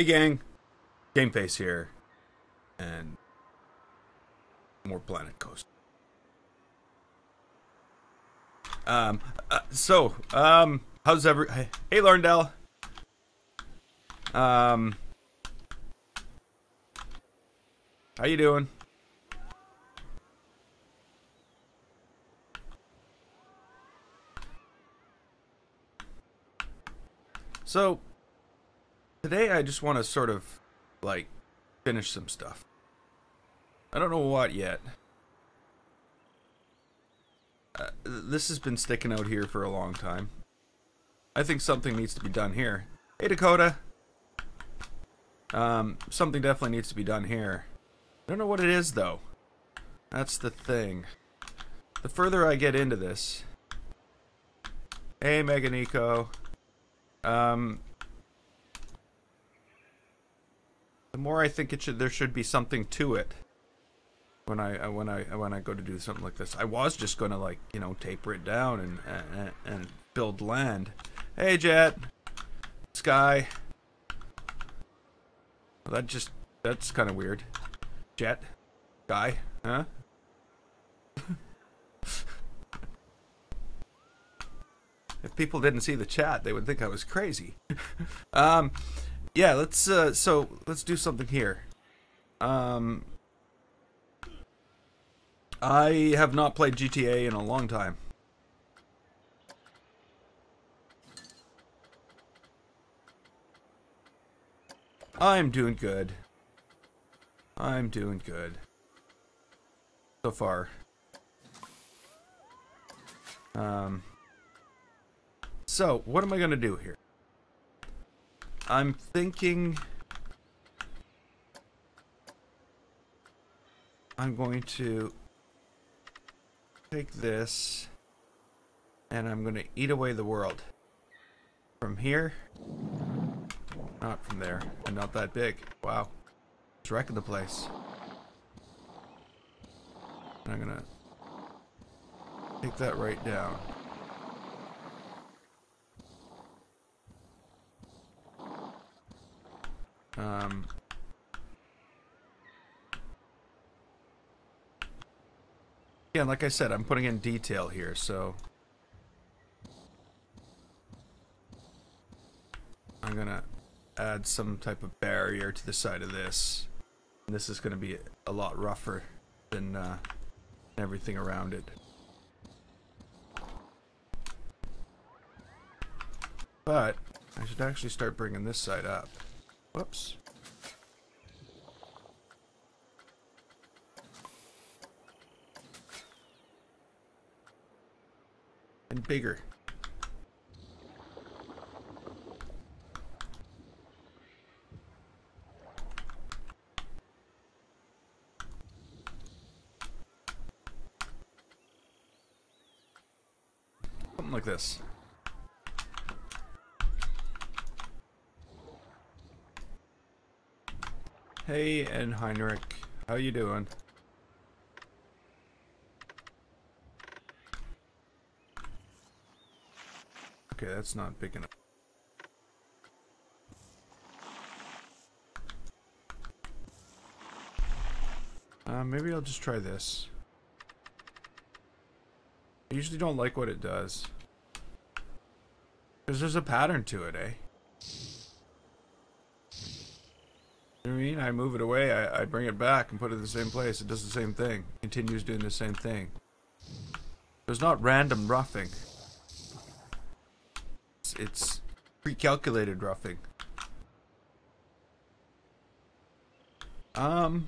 Hey gang, Game Face here, and more Planet Coast. How's hey Lorndell. How you doing? So, today I just want to sort of, like, finish some stuff. I don't know what yet. This has been sticking out here for a long time. I think something needs to be done here. Hey Dakota! Something definitely needs to be done here. I don't know what it is, though. That's the thing. The further I get into this... Hey Meganico. The more I think there should be something to it when I go to do something like this. I was just gonna, like, you know, taper it down and build land. Hey Jet, Sky. Well, that's kind of weird. Jet, Sky, huh? If people didn't see the chat, they would think I was crazy. Yeah, let's do something here. I have not played GTA in a long time. I'm doing good. I'm doing good. So far. So, what am I gonna do here? I'm thinking I'm going to take this and I'm going to eat away the world. From here, not from there, and not that big. Wow. It's wrecking the place. And I'm going to take that right down. Yeah, like I said, I'm putting in detail here, so I'm gonna add some type of barrier to the side of this. And this is gonna be a lot rougher than everything around it. But I should actually start bringing this side up. Whoops. And bigger. Something like this. Hey, and Heinrich, how you doing? Okay, that's not big enough. Maybe I'll just try this. I usually don't like what it does. Because there's a pattern to it, eh? You know what I mean? I move it away, I bring it back and put it in the same place. It does the same thing. Continues doing the same thing. There's not random roughing. It's pre-calculated roughing. Yeah,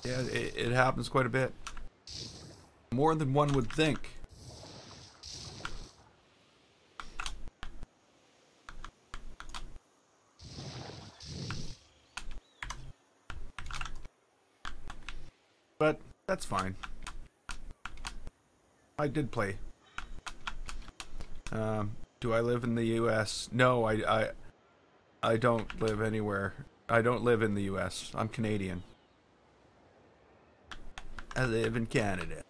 it happens quite a bit. More than one would think. But that's fine. I did play. Do I live in the US? No, I don't live anywhere. I don't live in the US. I'm Canadian. I live in Canada.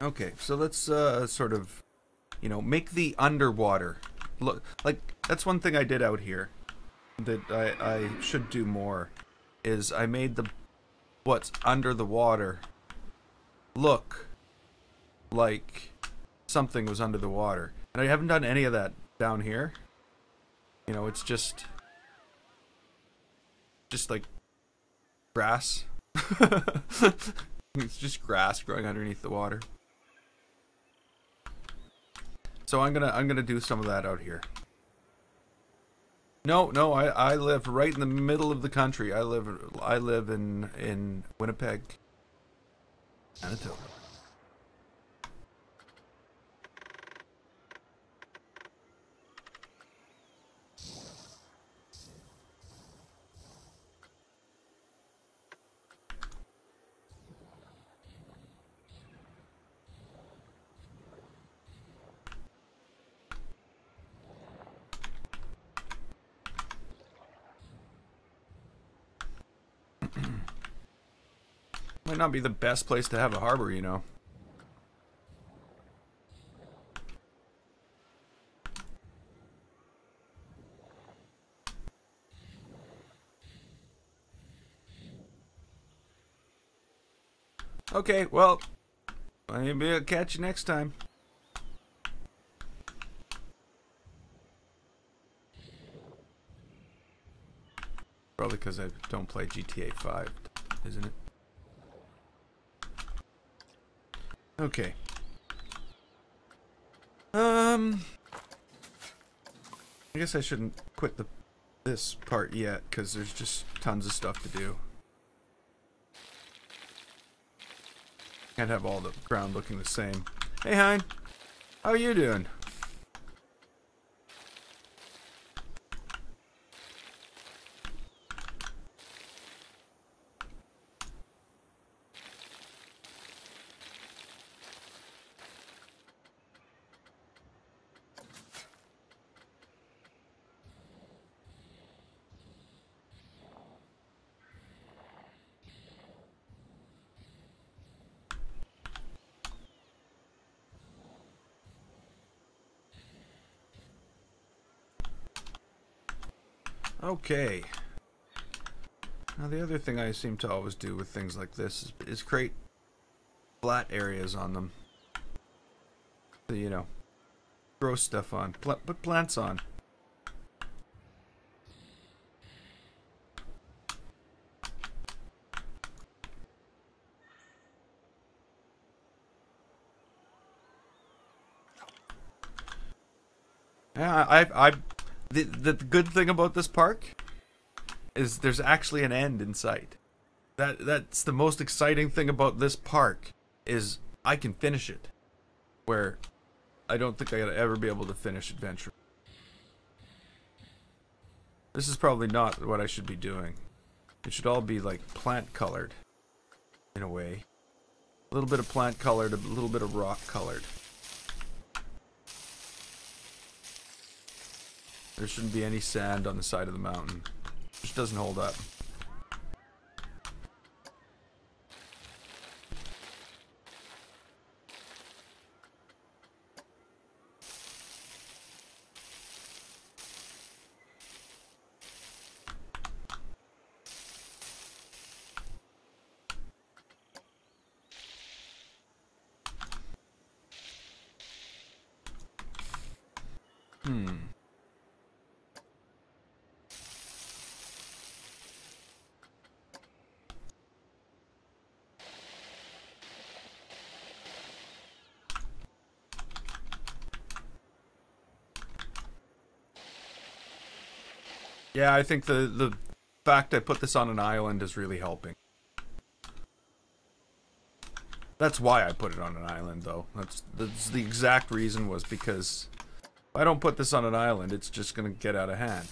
Okay, so let's sort of, you know, make the underwater look like that's one thing I did out here that I should do more is I made the what's under the water look like something was under the water. And I haven't done any of that down here. You know, it's just like grass. It's just grass growing underneath the water. So I'm gonna do some of that out here. No, I live right in the middle of the country. I live in Winnipeg, Manitoba. Might not be the best place to have a harbor, you know. Okay, well, maybe I'll catch you next time. Probably because I don't play GTA 5, isn't it? Okay. I guess I shouldn't quit this part yet because there's just tons of stuff to do. Can't have all the ground looking the same. Hey, Hein. How are you doing? Okay. Now the other thing I seem to always do with things like this is create flat areas on them. So, you know, grow stuff on. Put plants on. Yeah, the good thing about this park is there's actually an end in sight. That's the most exciting thing about this park is I can finish it. Where I don't think I'd ever be able to finish Adventure. This is probably not what I should be doing. It should all be like plant colored in a way. A little bit of plant colored, a little bit of rock colored. There shouldn't be any sand on the side of the mountain. It just doesn't hold up. Yeah, I think the fact I put this on an island is really helping. That's why I put it on an island, though. That's the exact reason was because if I don't put this on an island, it's just gonna get out of hand.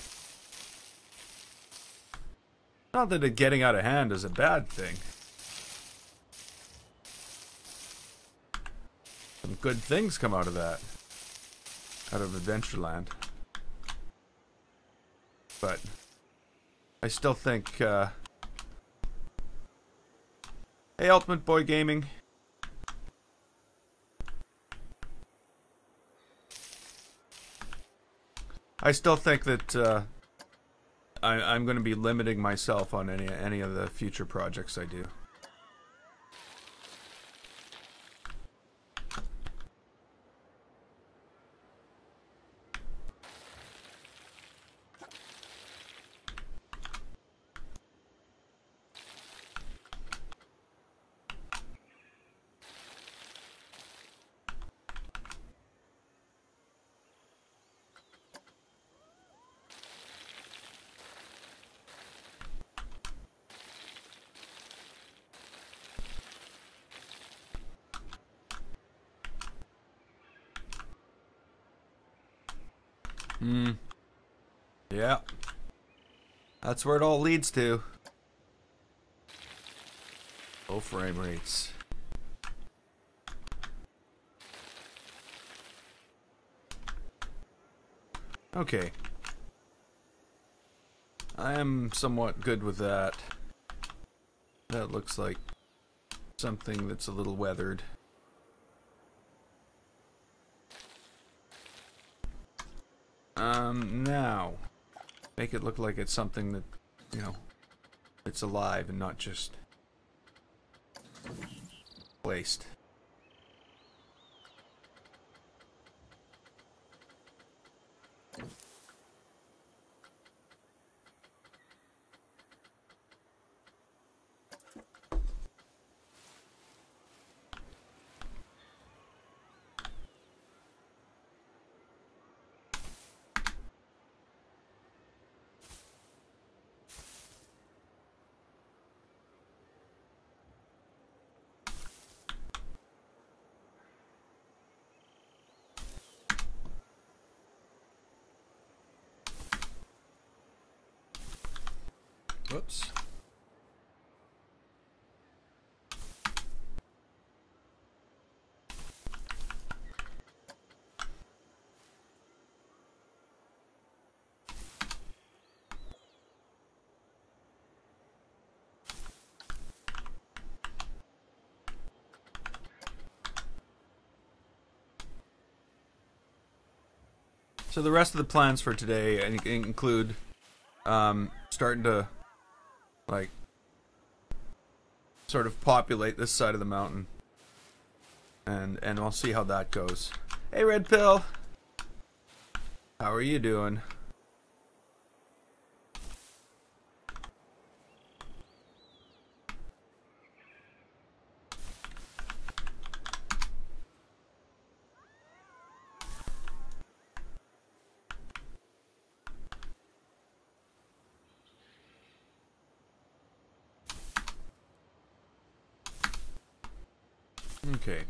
Not that it getting out of hand is a bad thing. Some good things come out of that. Out of Adventureland. But I still think, hey, Ultimate Boy Gaming. I still think that I'm going to be limiting myself on any of the future projects I do. Yeah. That's where it all leads to. Low frame rates. Okay. I am somewhat good with that. That looks like something that's a little weathered. Now, make it look like it's something that, you know, it's alive and not just placed. Whoops. So the rest of the plans for today include starting to like sort of populate this side of the mountain, and I'll see how that goes. Hey, Red Pill, how are you doing? Okay.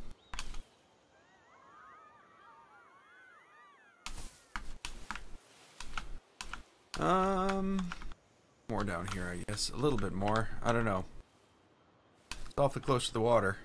More down here, I guess. A little bit more. I don't know. It's awfully close to the water.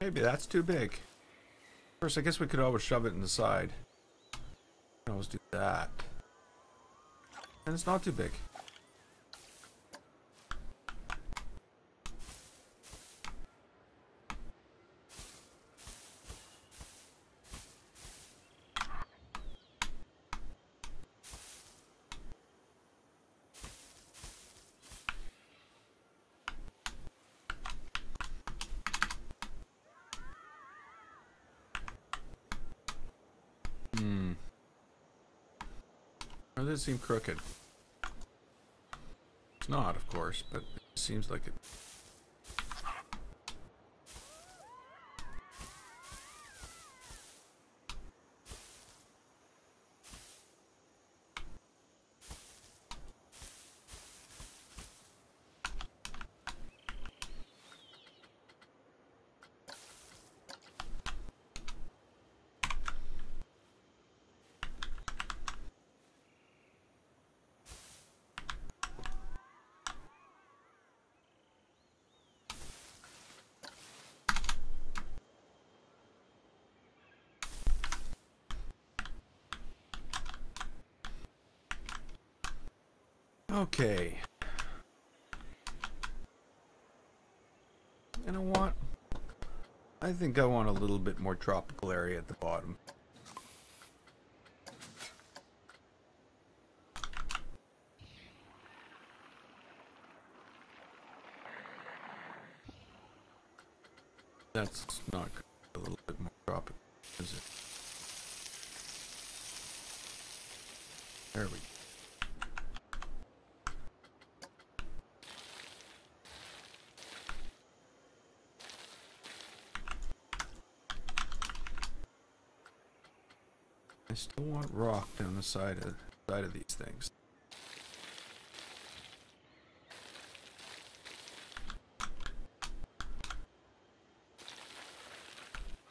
Maybe that's too big. Of course, I guess we could always shove it in the side. We can always do that. And it's not too big. Or does it seem crooked? It's not, of course, but it seems like it. Okay. And I think I want a little bit more tropical area at the bottom. That's not a little bit more tropical, is it? There we go. I still want rock down the side of these things.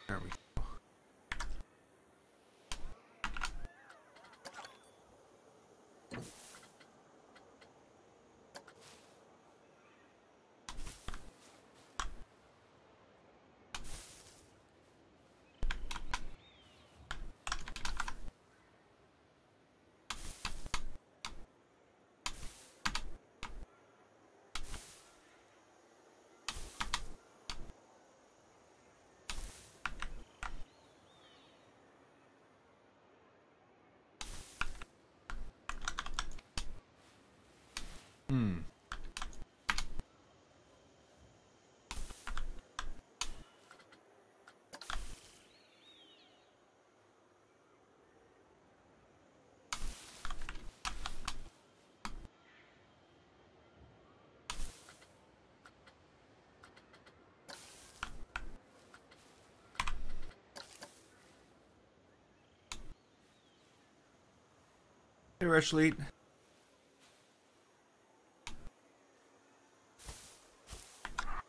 There we go. Hey, Rushleet.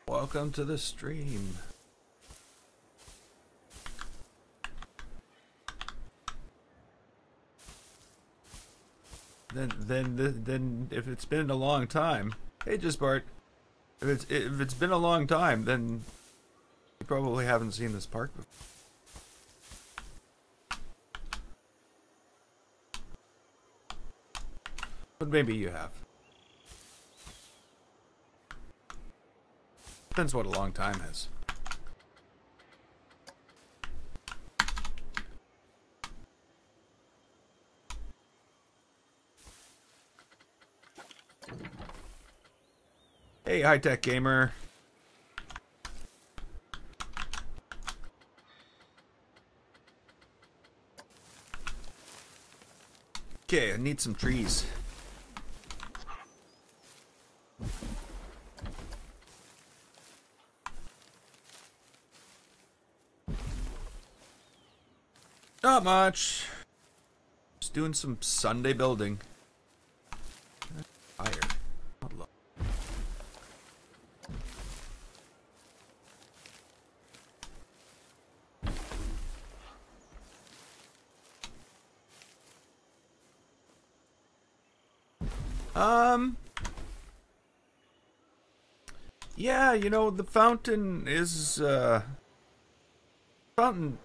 Welcome to the stream. Then if it's been a long time, hey, just Bart. If it's been a long time, then you probably haven't seen this park before. But maybe you have. Depends what a long time is. Hey, high-tech gamer. Okay, I need some trees. Not much. Just doing some Sunday building. Fire. Not low. Yeah, you know, the fountain is, fountain...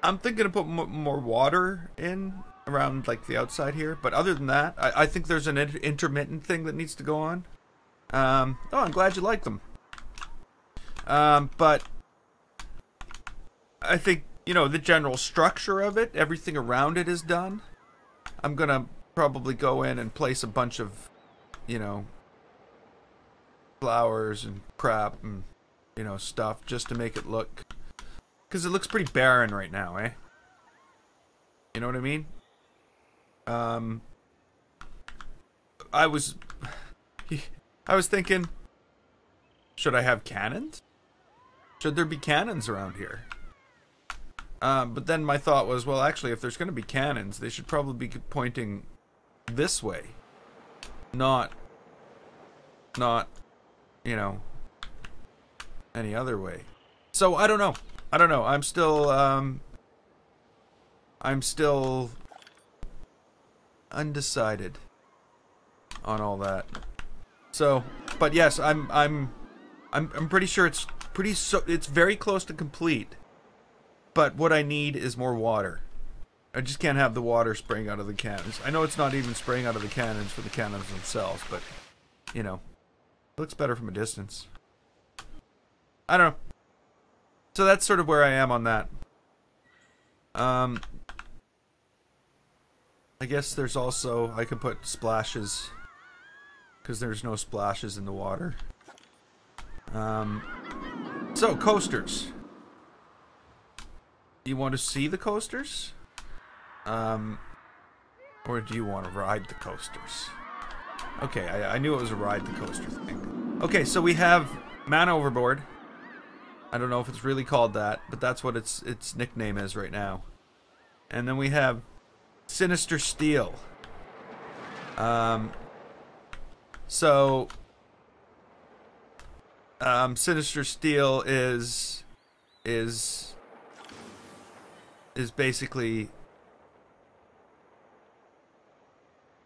I'm thinking to put more water in around, like, the outside here. But other than that, I think there's an intermittent thing that needs to go on. Oh, I'm glad you like them. But I think, you know, the general structure of it, everything around it is done. I'm gonna probably go in and place a bunch of, you know, flowers and crap and, you know, stuff just to make it look... Because it looks pretty barren right now, eh? You know what I mean? I was thinking, should I have cannons? Should there be cannons around here? But then my thought was, well, actually, if there's going to be cannons, they should probably be pointing this way. Not, you know, any other way. So, I don't know. I'm still undecided on all that. So, but yes, I'm pretty sure it's very close to complete. But what I need is more water. I just can't have the water spraying out of the cannons. I know it's not even spraying out of the cannons for the cannons themselves, but, you know, it looks better from a distance. I don't know. So that's sort of where I am on that. I guess there's also, I could put splashes, because there's no splashes in the water. So, coasters. Do you want to see the coasters? Or do you want to ride the coasters? Okay, I knew it was a ride the coaster thing. Okay, so we have Man Overboard. I don't know if it's really called that, but that's what its nickname is right now. And then we have Sinister Steel. Sinister Steel is basically,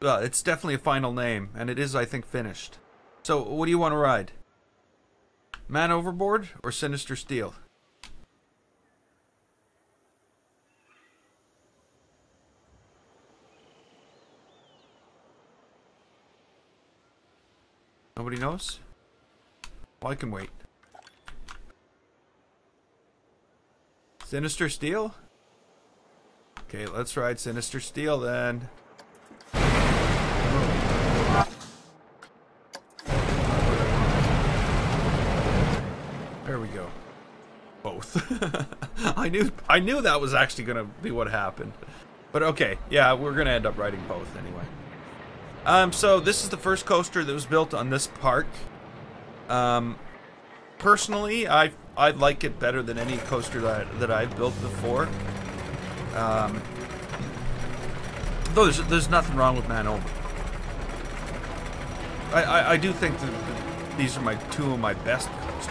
well, it's definitely a final name, and it is, I think, finished. So, what do you want to ride? Man Overboard or Sinister Steel? Nobody knows? Well, I can wait. Sinister Steel? Okay, let's ride Sinister Steel then. There we go. Both. I knew that was actually gonna be what happened. But okay, yeah, we're gonna end up riding both anyway. So this is the first coaster that was built on this park. Personally, I like it better than any coaster that I've built before. Though there's nothing wrong with Man Over. I do think that these are two of my best coasters.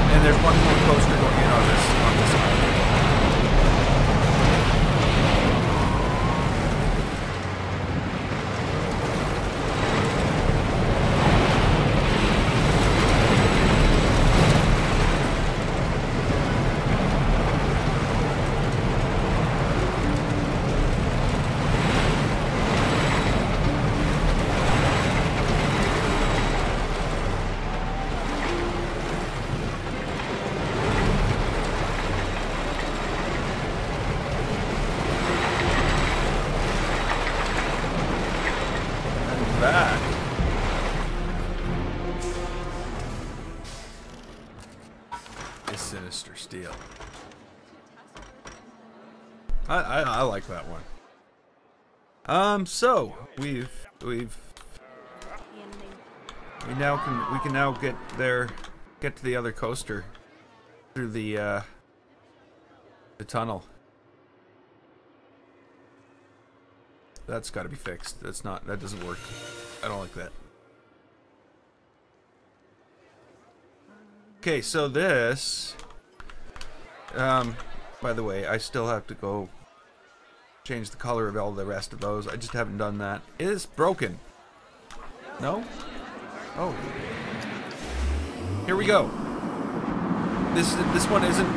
And there's one more coaster going in on this island. Sinister Steel. I like that one. So we can now get to the other coaster through the tunnel. That's got to be fixed. That doesn't work. I don't like that. Okay, so this, by the way, I still have to go change the color of all the rest of those. I just haven't done that. It is broken. No? Oh. Here we go. This one isn't,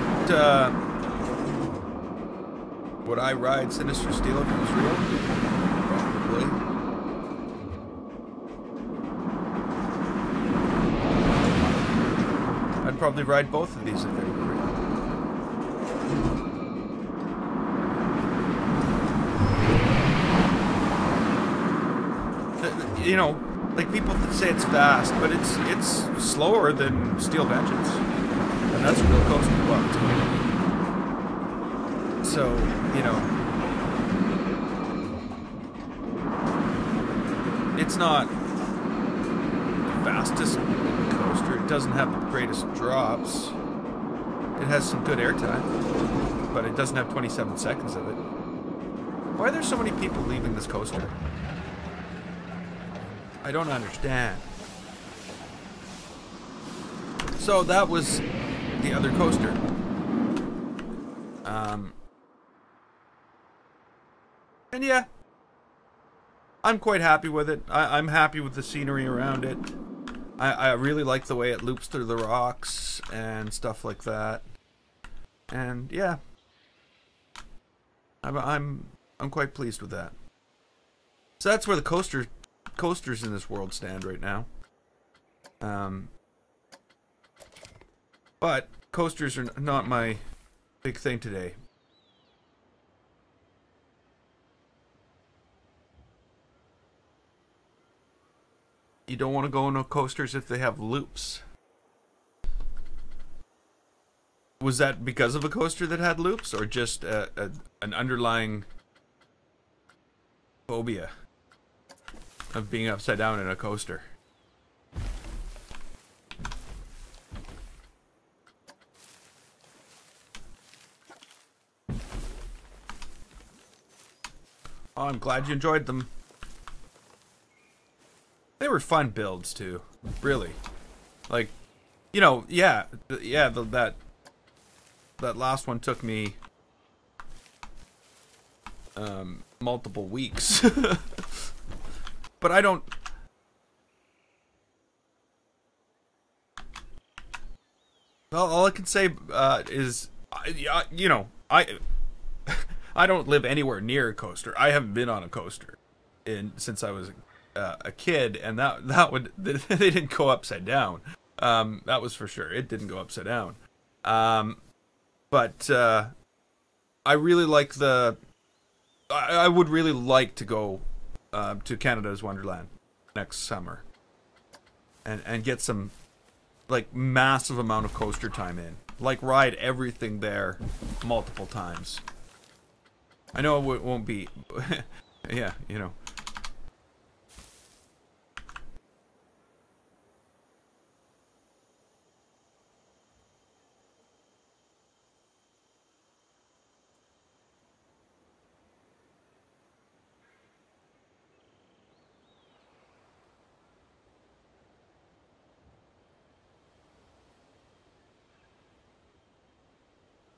would I ride Sinister Steel if it was real? Probably. I'd probably ride both of these if they were real. You know, like people say it's fast, but it's slower than Steel Vengeance, and that's a real coaster to walk to. So, you know, it's not the fastest coaster. It doesn't have the greatest drops. It has some good airtime, but it doesn't have 27 seconds of it. Why are there so many people leaving this coaster? I don't understand. So that was the other coaster. And yeah, I'm quite happy with it. I'm happy with the scenery around it. I really like the way it loops through the rocks and stuff like that. And yeah, I'm quite pleased with that. So that's where the coasters in this world stand right now. But coasters are not my big thing today. You don't want to go on no coasters if they have loops. Was that because of a coaster that had loops, or just an underlying phobia of being upside down in a coaster? Oh, I'm glad you enjoyed them. They were fun builds too, really. Like, you know, yeah, that last one took me multiple weeks. But I don't. Well, all I can say is, you know, I don't live anywhere near a coaster. I haven't been on a coaster since I was a kid, and that would they didn't go upside down. That was for sure. It didn't go upside down. But I really like I would really like to go to Canada's Wonderland next summer and get some like massive amount of coaster time in. Like ride everything there multiple times. I know it won't be yeah, you know.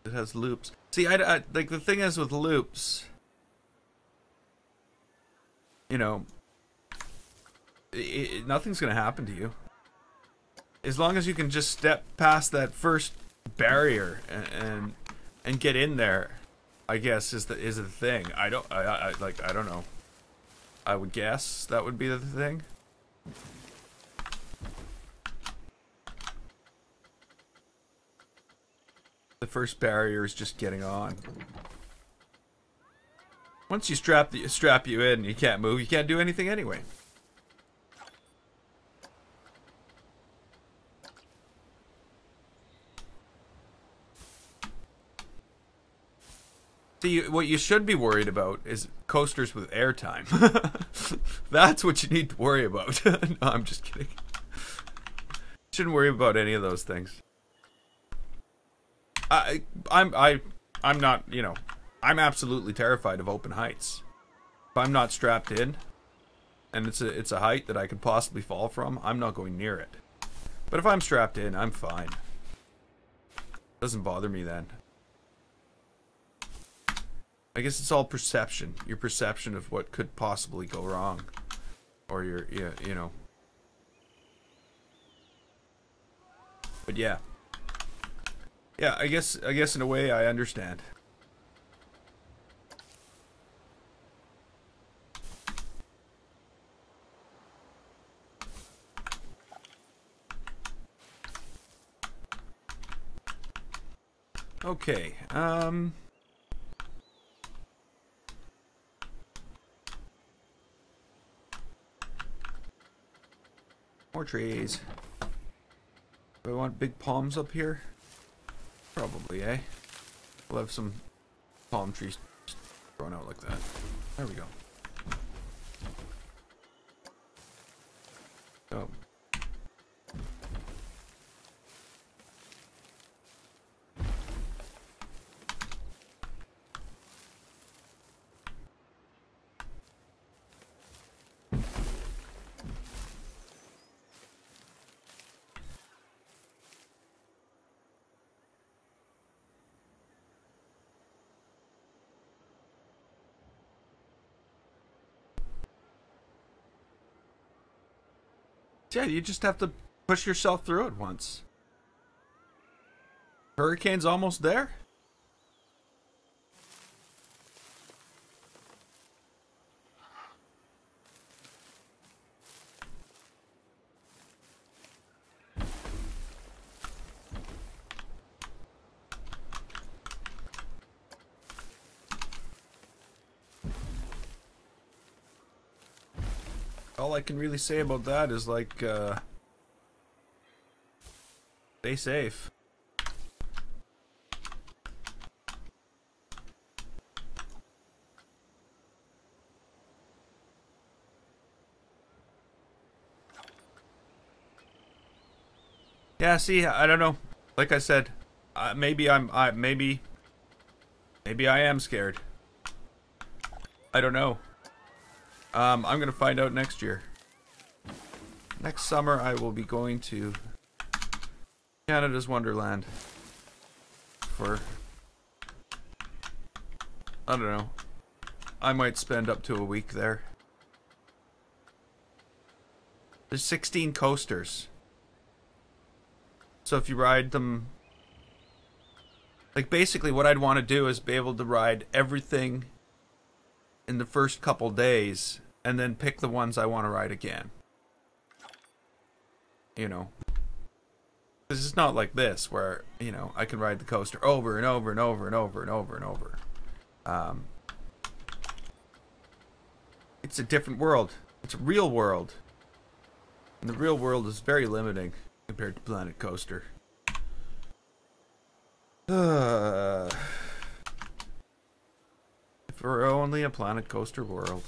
It has loops. See, I like the thing is with loops, you know, nothing's gonna happen to you as long as you can just step past that first barrier and get in there. I guess is the thing. I don't know. I would guess that would be the thing. The first barrier is just getting on. Once you strap you in, you can't move. You can't do anything anyway. See, what you should be worried about is coasters with airtime. That's what you need to worry about. No, I'm just kidding. Shouldn't worry about any of those things. I'm not, you know, I'm absolutely terrified of open heights. If I'm not strapped in and it's a height that I could possibly fall from, I'm not going near it. But if I'm strapped in, I'm fine. Doesn't bother me then. I guess it's all perception. Your perception of what could possibly go wrong. Or your, yeah, you know. But yeah. Yeah, I guess in a way I understand. Okay, more trees. Do I want big palms up here? Probably, eh? We'll have some palm trees thrown out like that. There we go. Oh. Yeah, you just have to push yourself through it once. Hurricane's almost there. all I can really say about that is like, stay safe. Yeah, see, I don't know. Like I said, maybe maybe I am scared. I don't know. I'm gonna find out next year. Next summer, I will be going to Canada's Wonderland for, I don't know. I might spend up to a week there. There's 16 coasters. So if you ride them, like basically what I'd want to do is be able to ride everything in the first couple days and then pick the ones I want to ride again. You know. This is not like this where, you know, I can ride the coaster over and over and over and over and over and over. It's a different world. It's a real world. And the real world is very limiting compared to Planet Coaster. If we're only a Planet Coaster world.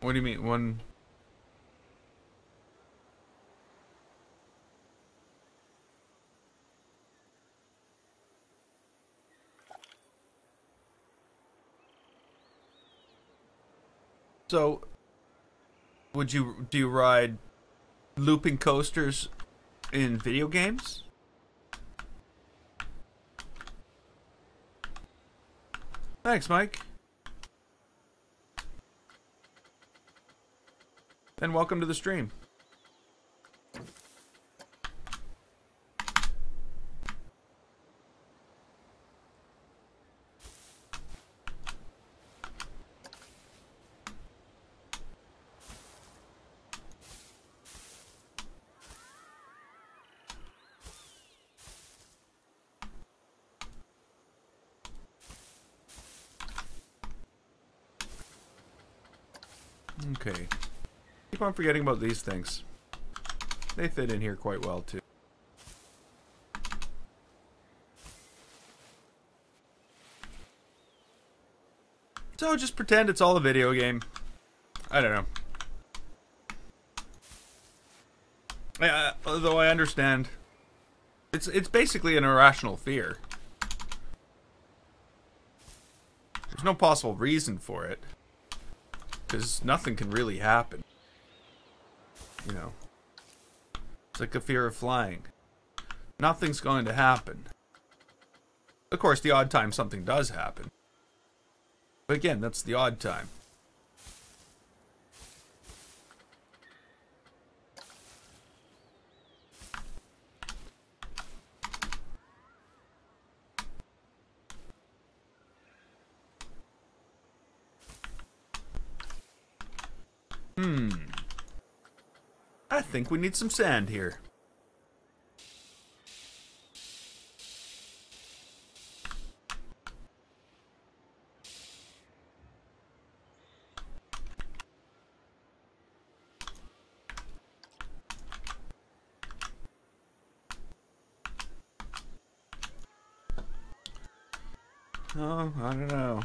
What do you mean? One... So, do you ride looping coasters in video games? Thanks, Mike. And welcome to the stream. Okay. Keep on forgetting about these things. They fit in here quite well, too. So just pretend it's all a video game. I don't know. Although I understand. It's basically an irrational fear. There's no possible reason for it. Because nothing can really happen. You know. It's like a fear of flying. Nothing's going to happen. Of course, the odd time something does happen. But again, that's the odd time. I think we need some sand here. Oh, I don't know.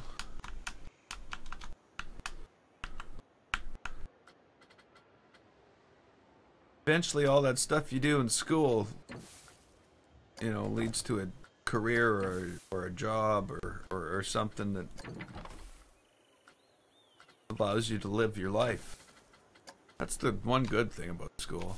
Eventually, all that stuff you do in school, you know, leads to a career or a job or something that allows you to live your life. That's the one good thing about school.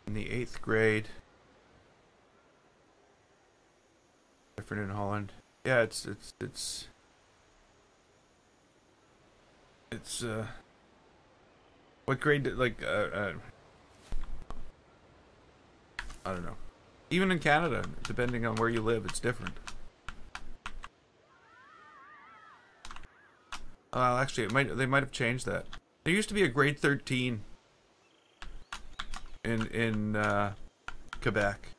In the 8th grade. Different in Holland. Yeah, it's what grade did, like I don't know. Even in Canada, depending on where you live, it's different. Actually, they might have changed that. There used to be a grade 13 in Quebec.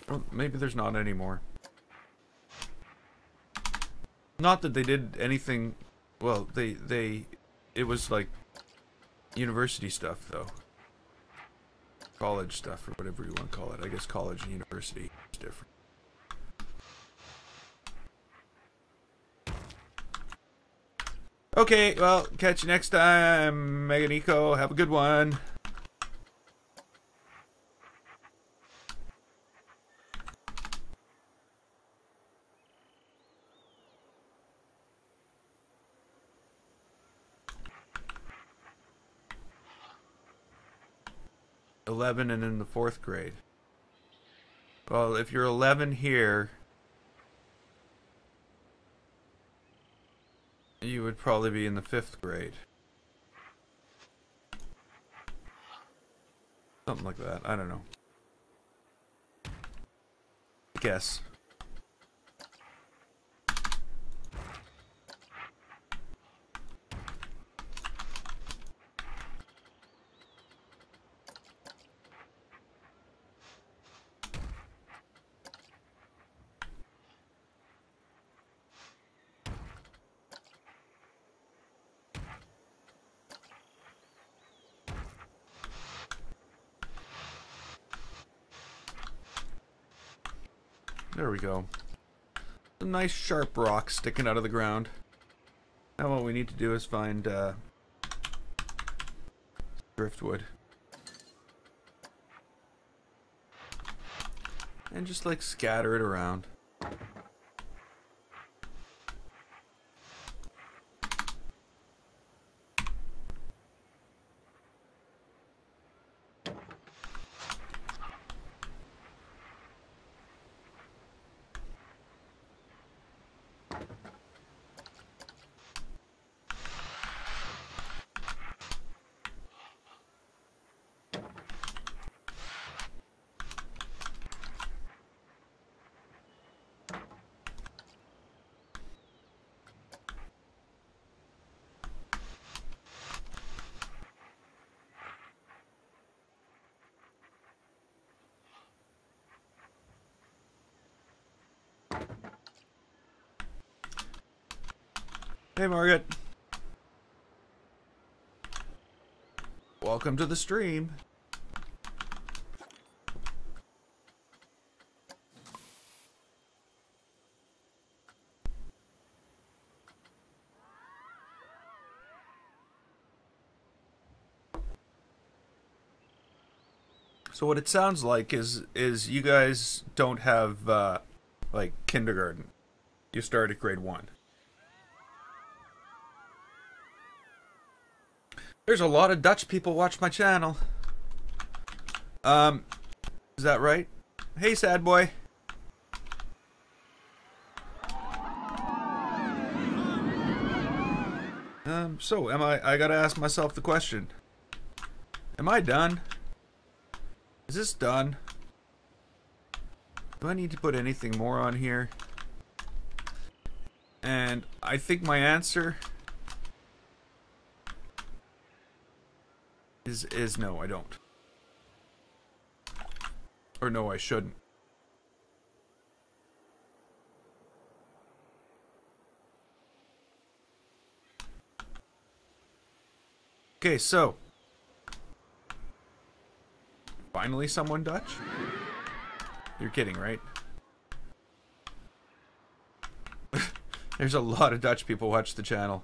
Well, maybe there's not anymore. Not that they did anything. Well, it was like university stuff though. College stuff or whatever you want to call it. I guess college and university is different. Okay, well, catch you next time, Mega Nico. Have a good one. '11 and in the 4th grade. Well, if you're 11 here, you would probably be in the 5th grade. Something like that. I don't know. I guess. There we go. Some nice sharp rocks sticking out of the ground. Now what we need to do is find driftwood. And just like scatter it around. Hey Margaret. Welcome to the stream. So what it sounds like is you guys don't have like kindergarten. You start at grade 1. There's a lot of Dutch people watch my channel. Is that right? Hey, sad boy. So I gotta ask myself the question. Am I done? Is this done? Do I need to put anything more on here? And I think my answer is no, I don't. Or no, I shouldn't. Okay, so finally someone Dutch? You're kidding, right? There's a lot of Dutch people watch the channel.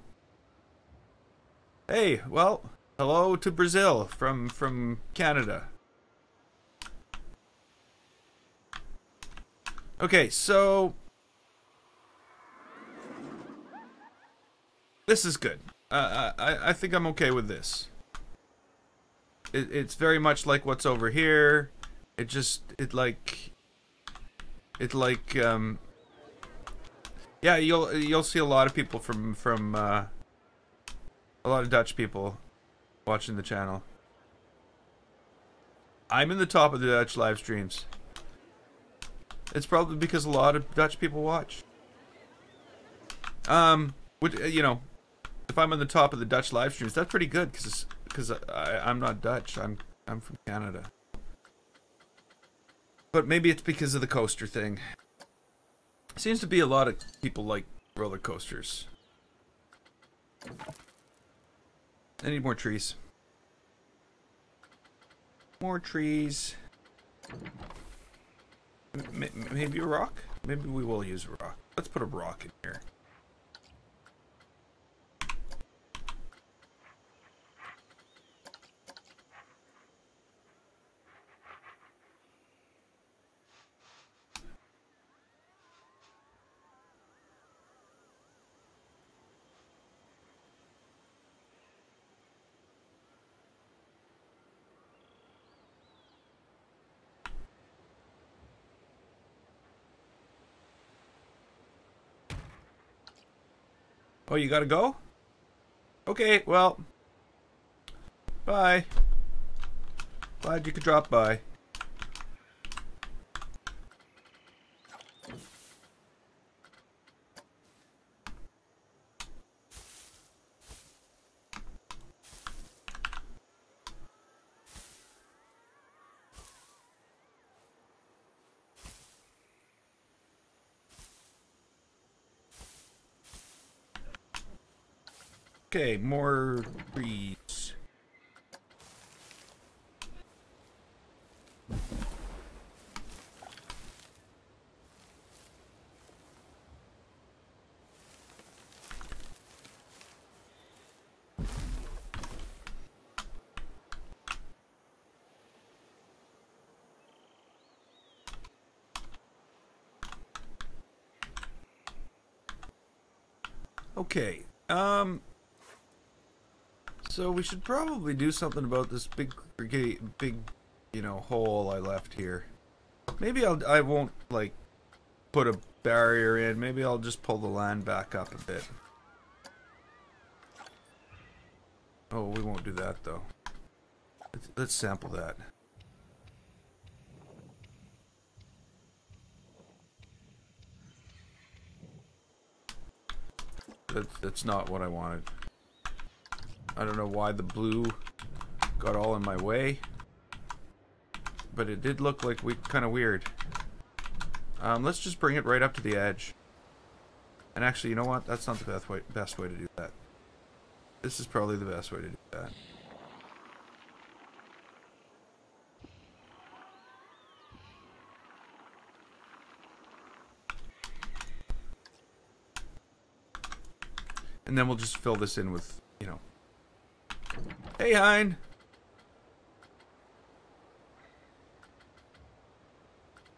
Hey, well, hello to Brazil from Canada. Okay, so this is good. I think I'm okay with this. It's very much like what's over here. Yeah, you'll see a lot of people from a lot of Dutch people watching the channel. I'm in the top of the Dutch live streams. It's probably because a lot of Dutch people watch. You know, if I'm on the top of the Dutch live streams, that's pretty good because I'm not Dutch. I'm from Canada. But maybe it's because of the coaster thing. Seems to be a lot of people like roller coasters. I need more trees. More trees. Maybe a rock? Maybe we will use a rock. Let's put a rock in here. Oh, you gotta go? Okay, well. Bye. Glad you could drop by. Okay, more trees. Okay, so we should probably do something about this big, you know, hole I left here. Maybe I won't, like, put a barrier in. Maybe I'll just pull the land back up a bit. Oh, we won't do that, though. Let's sample that. That's not what I wanted. I don't know why the blue got all in my way, but it did look like kind of weird. Let's just bring it right up to the edge. And actually, you know what? That's not the best way to do that. This is probably the best way to do that. And then we'll just fill this in with, you know. Hey, Hein!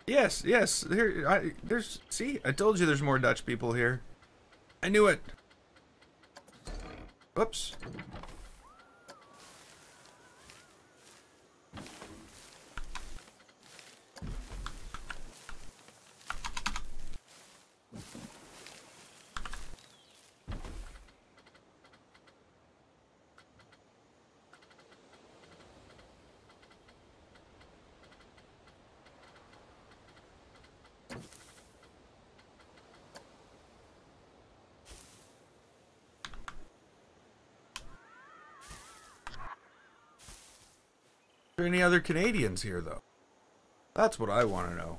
Yes, yes. There's. See, I told you there's more Dutch people here. I knew it. Whoops. Are there any other Canadians here, though? That's what I want to know.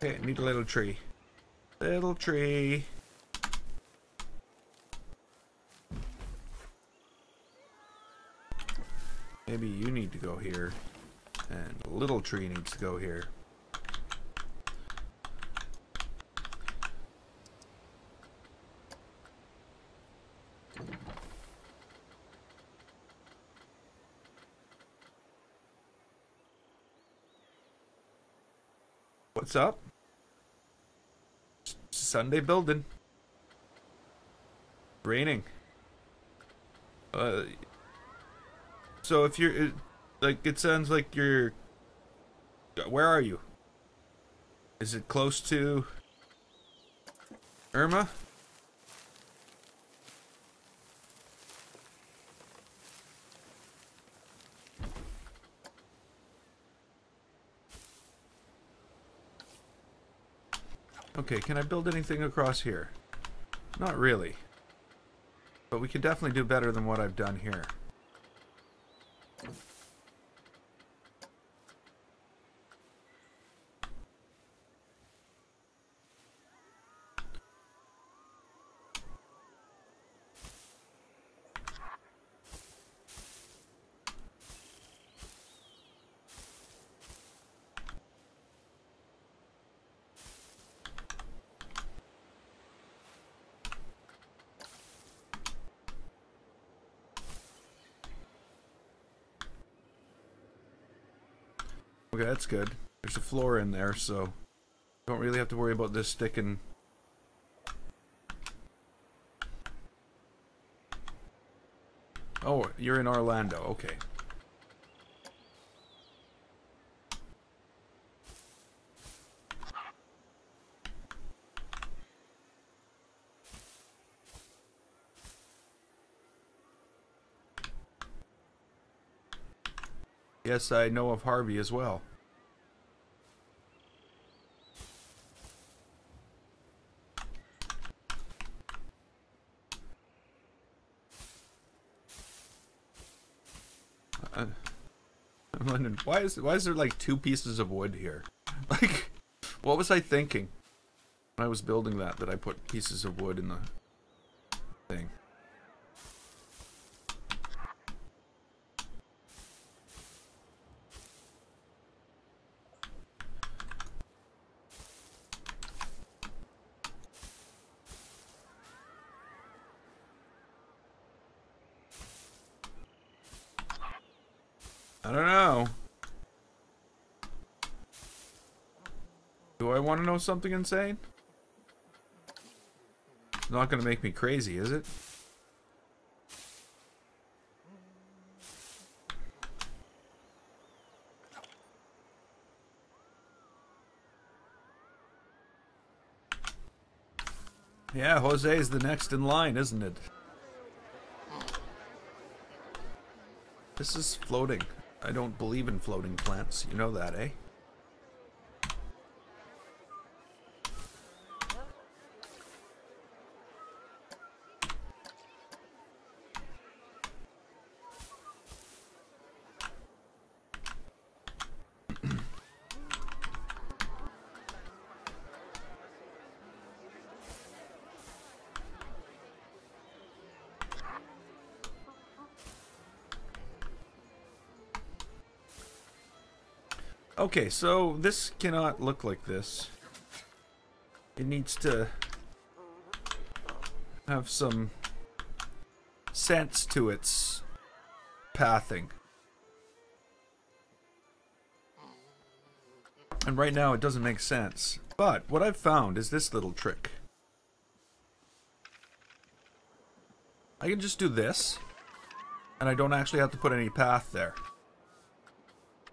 Okay, need a little tree. Little tree. Maybe you need to go here. And the little tree needs to go here. What's up? Sunday building. Raining. So if you're, like, it sounds like you're, where are you? Is it close to Irma? Okay, can I build anything across here? Not really. But we can definitely do better than what I've done here. Okay, that's good. There's a floor in there, so don't really have to worry about this sticking. Oh, you're in Orlando. Okay. Yes, I know of Harvey as well. I'm wondering, why is there like 2 pieces of wood here? Like, what was I thinking when I was building that I put pieces of wood in the thing? I don't know. Do I want to know something insane? It's not going to make me crazy, is it? Yeah, Jose is the next in line, isn't it? This is floating. I don't believe in floating plants. You know that, eh? Okay, so this cannot look like this. It needs to have some sense to its pathing. And right now it doesn't make sense. But what I've found is this little trick. I can just do this, and I don't actually have to put any path there.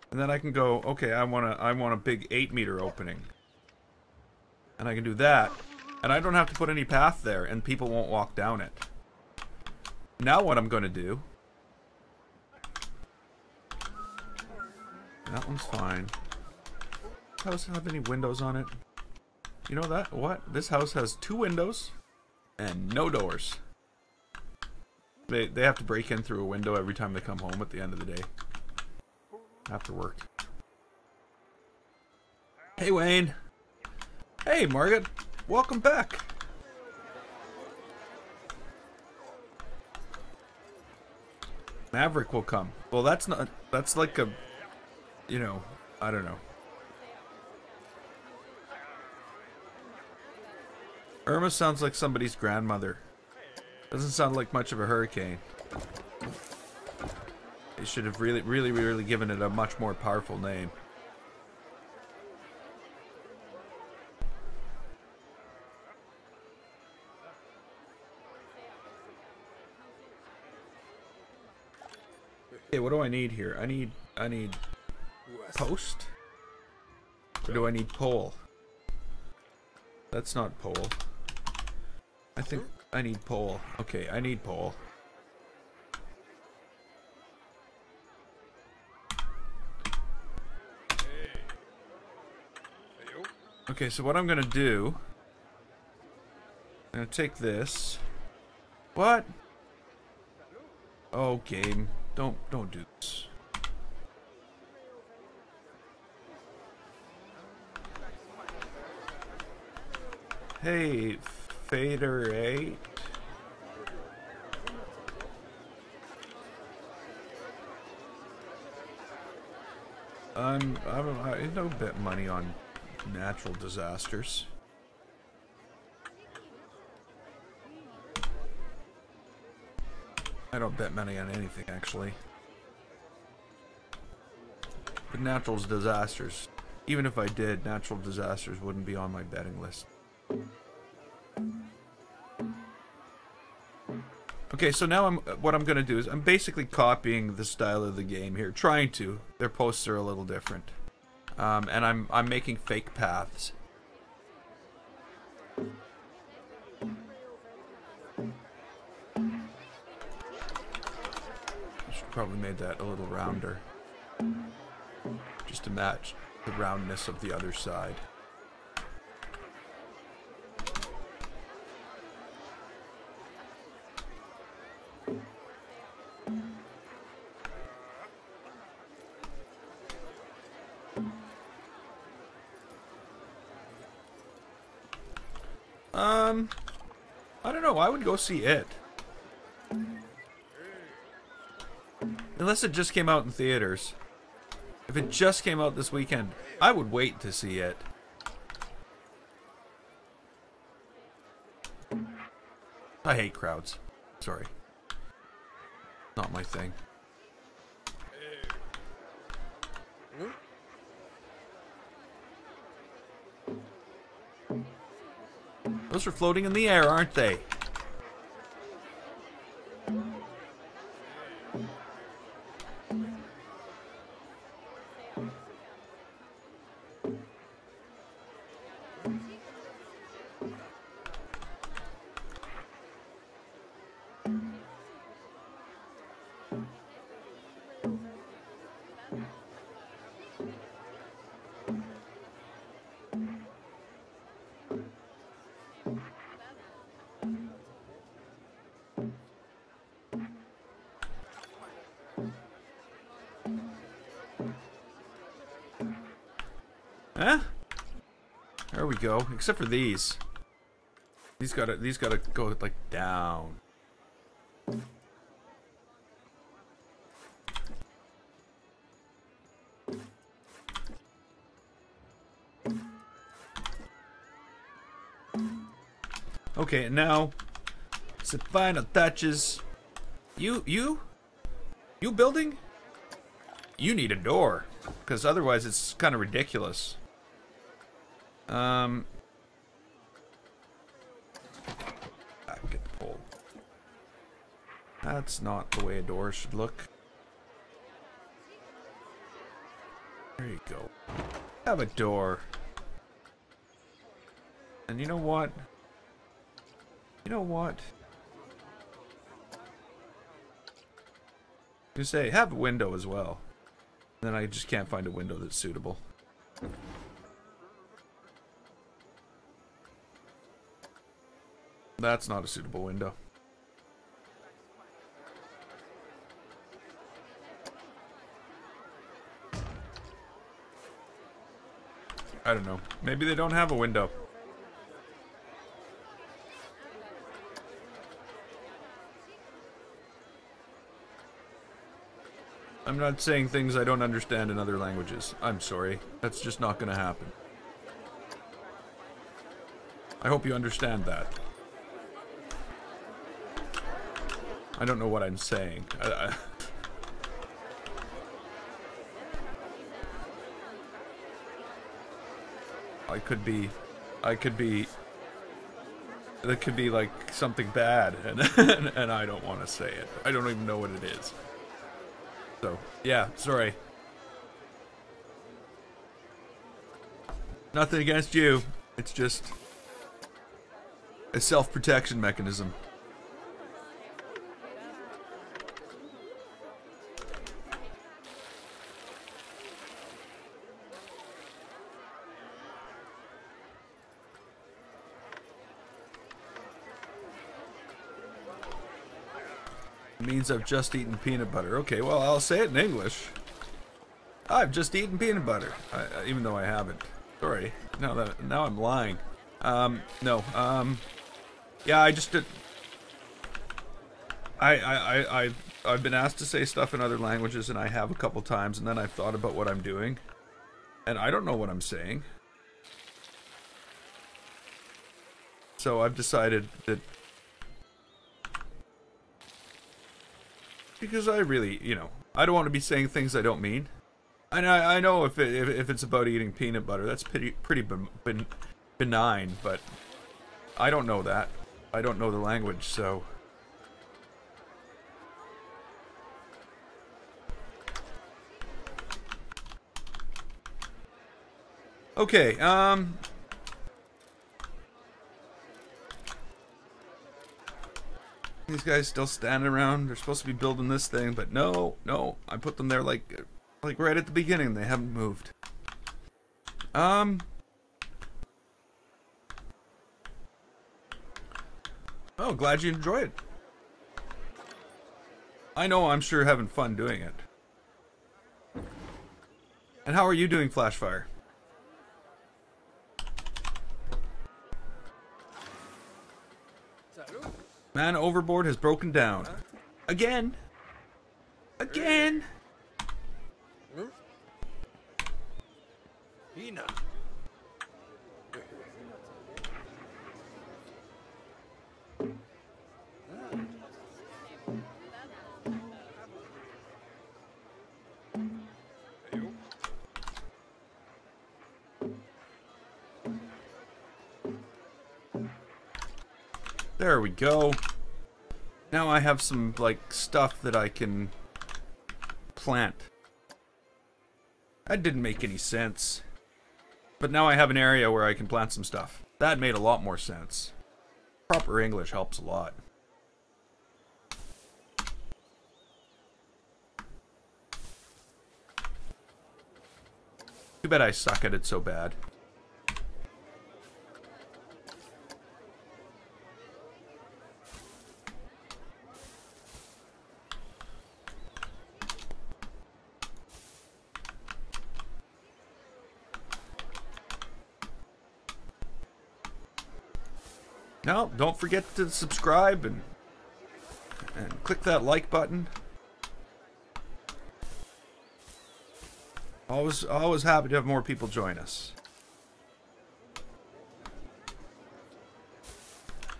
And then I can go, okay, I want a big 8-meter opening. And I can do that, and I don't have to put any path there, and people won't walk down it. Now what I'm going to do... That one's fine. House have any windows on it? You know that? What? This house has 2 windows and no doors. They have to break in through a window every time they come home at the end of the day. After work. Hey, Wayne. Hey, Margaret. Welcome back. Maverick will come. Well, that's not... That's like a... You know, I don't know. Irma sounds like somebody's grandmother. Doesn't sound like much of a hurricane. They should have really given it a much more powerful name. Okay, what do I need here? I need post? Or do I need pole? That's not pole. I think I need pole. Okay, I need pole. Okay, so what I'm gonna do, I'm gonna take this. What? Oh, game. Don't do this. Hey, Fader 8. I don't bet money on natural disasters. I don't bet money on anything, actually. But natural disasters, even if I did, natural disasters wouldn't be on my betting list. Okay, so now what I'm gonna do is I'm basically copying the style of the game here, trying to. Their posts are a little different, and I'm making fake paths. I should probably made that a little rounder, just to match the roundness of the other side. I don't know, I would go see it. Unless it just came out in theaters. If it just came out this weekend, I would wait to see it. I hate crowds. Sorry. Not my thing. Those are floating in the air, aren't they? Eh? There we go. Except for these. These gotta go like down. Okay, and now it's the final touches. You building? You need a door, because otherwise it's kind of ridiculous. Get the pole. That's not the way a door should look. There you go. Have a door. And you know what? You know what? You say have a window as well. And then I just can't find a window that's suitable. That's not a suitable window. I don't know. Maybe they don't have a window. I'm not saying things I don't understand in other languages. I'm sorry. That's just not gonna happen. I hope you understand that. I don't know what I'm saying. That could be like something bad, and I don't want to say it. I don't even know what it is. So, yeah, sorry. Nothing against you. It's just a self-protection mechanism. It means I've just eaten peanut butter. Okay, well, I'll say it in English. I've just eaten peanut butter. Even though I haven't. Sorry. Now I'm lying. No. Yeah, I just did. I've been asked to say stuff in other languages, and I have a couple times, and then I've thought about what I'm doing, and I don't know what I'm saying. So I've decided that, because I really, you know, I don't want to be saying things I don't mean. And I know if it's about eating peanut butter, that's pretty benign, but I don't know that. I don't know the language, so. Okay, these guys still standing around. They're supposed to be building this thing, but no, I put them there like right at the beginning. They haven't moved. Oh, glad you enjoy it. I know, I'm sure having fun doing it. And how are you doing, Flashfire? Man overboard has broken down. Again. Again. There we go. Now I have some, like, stuff that I can plant. That didn't make any sense. But now I have an area where I can plant some stuff. That made a lot more sense. Proper English helps a lot. Too bad I suck at it so bad. No, don't forget to subscribe and click that like button. Always happy to have more people join us.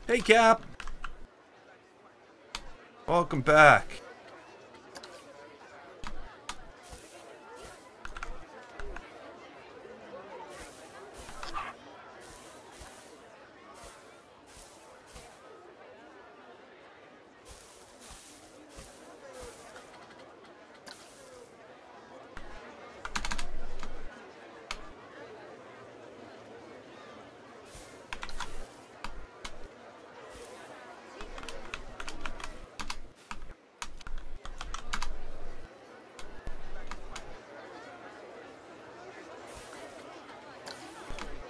Hey Cap! Welcome back.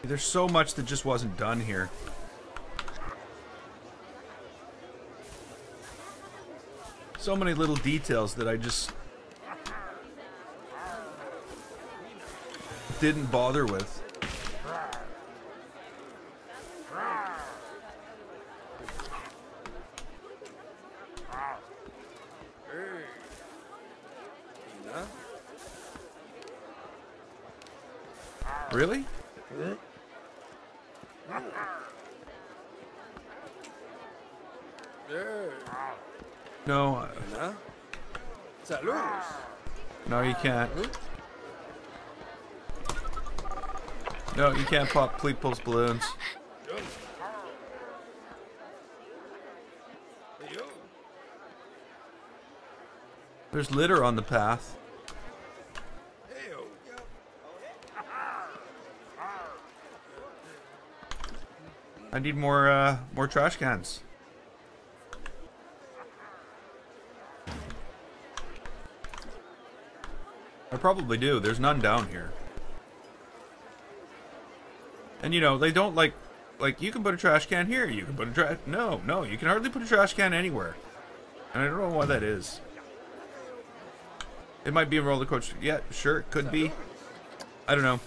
There's so much that just wasn't done here. So many little details that I just didn't bother with. Really? No. No, you can't. No, you can't pop people's balloons. There's litter on the path. I need more trash cans. I probably do. There's none down here. And you know, they don't like you can put a trash can here, you can put a trash... No, you can hardly put a trash can anywhere. And I don't know why that is. It might be a roller coaster. Yeah, sure, it could be. I don't know.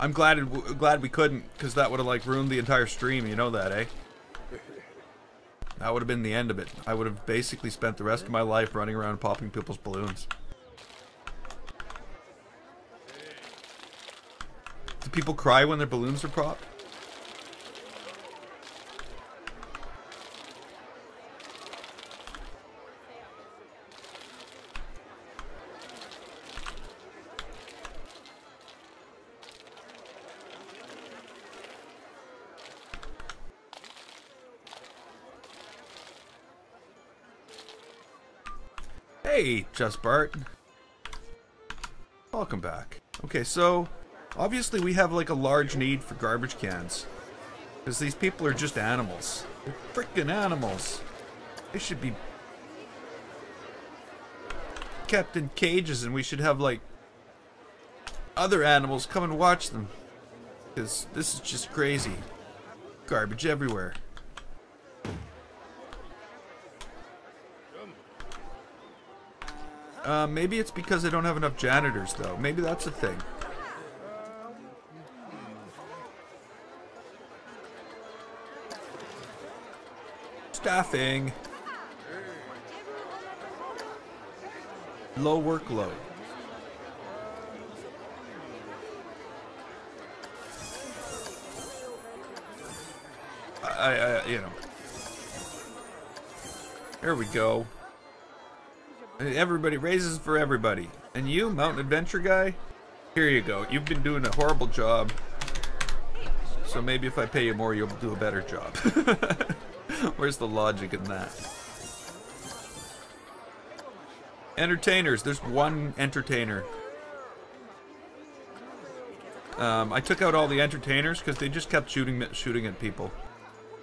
I'm glad we couldn't, because that would have like ruined the entire stream, you know that, eh? That would have been the end of it. I would have basically spent the rest of my life running around popping people's balloons. Do people cry when their balloons are popped? Hey, Just Bart. Welcome back. Okay, so obviously we have like a large need for garbage cans. Because these people are just animals. They're freaking animals. They should be kept in cages and we should have like other animals come and watch them. Because this is just crazy. Garbage everywhere. Maybe it's because I don't have enough janitors, though. Maybe that's a thing. Staffing. Low workload. You know. There we go. Everybody raises for everybody. And you, Mountain Adventure guy? Here you go. You've been doing a horrible job. So maybe if I pay you more, you'll do a better job. Where's the logic in that? Entertainers. There's one entertainer. I took out all the entertainers because they just kept shooting at people.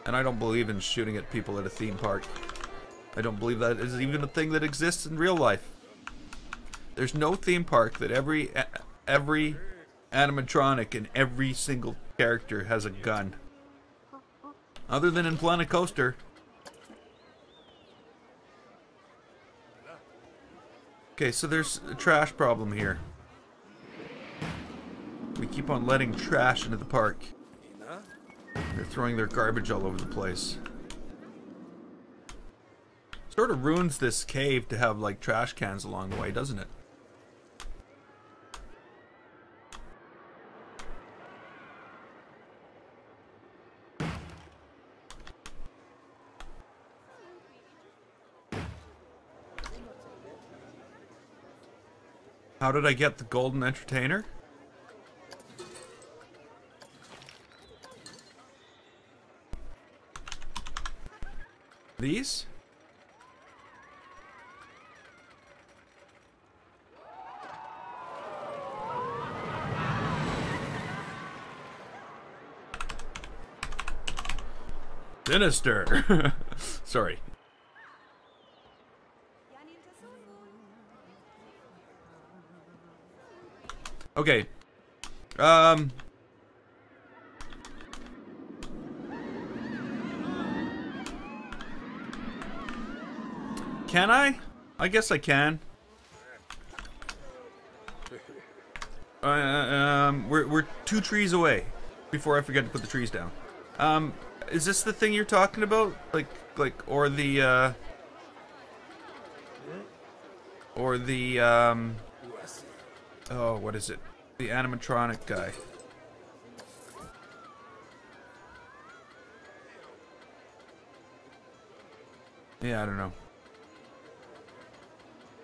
And I don't believe in shooting at people at a theme park. I don't believe that is even a thing that exists in real life. There's no theme park that every animatronic and every single character has a gun. Other than in Planet Coaster. Okay, so there's a trash problem here. we keep on letting trash into the park. They're throwing their garbage all over the place. Sort of ruins this cave to have like trash cans along the way, doesn't it? How did I get the golden entertainer? These? Sinister. Sorry. Okay. Can I? I guess I can. We're 2 trees away before I forget to put the trees down. Is this the thing you're talking about? Or the oh, what is it? The animatronic guy. Yeah, I don't know.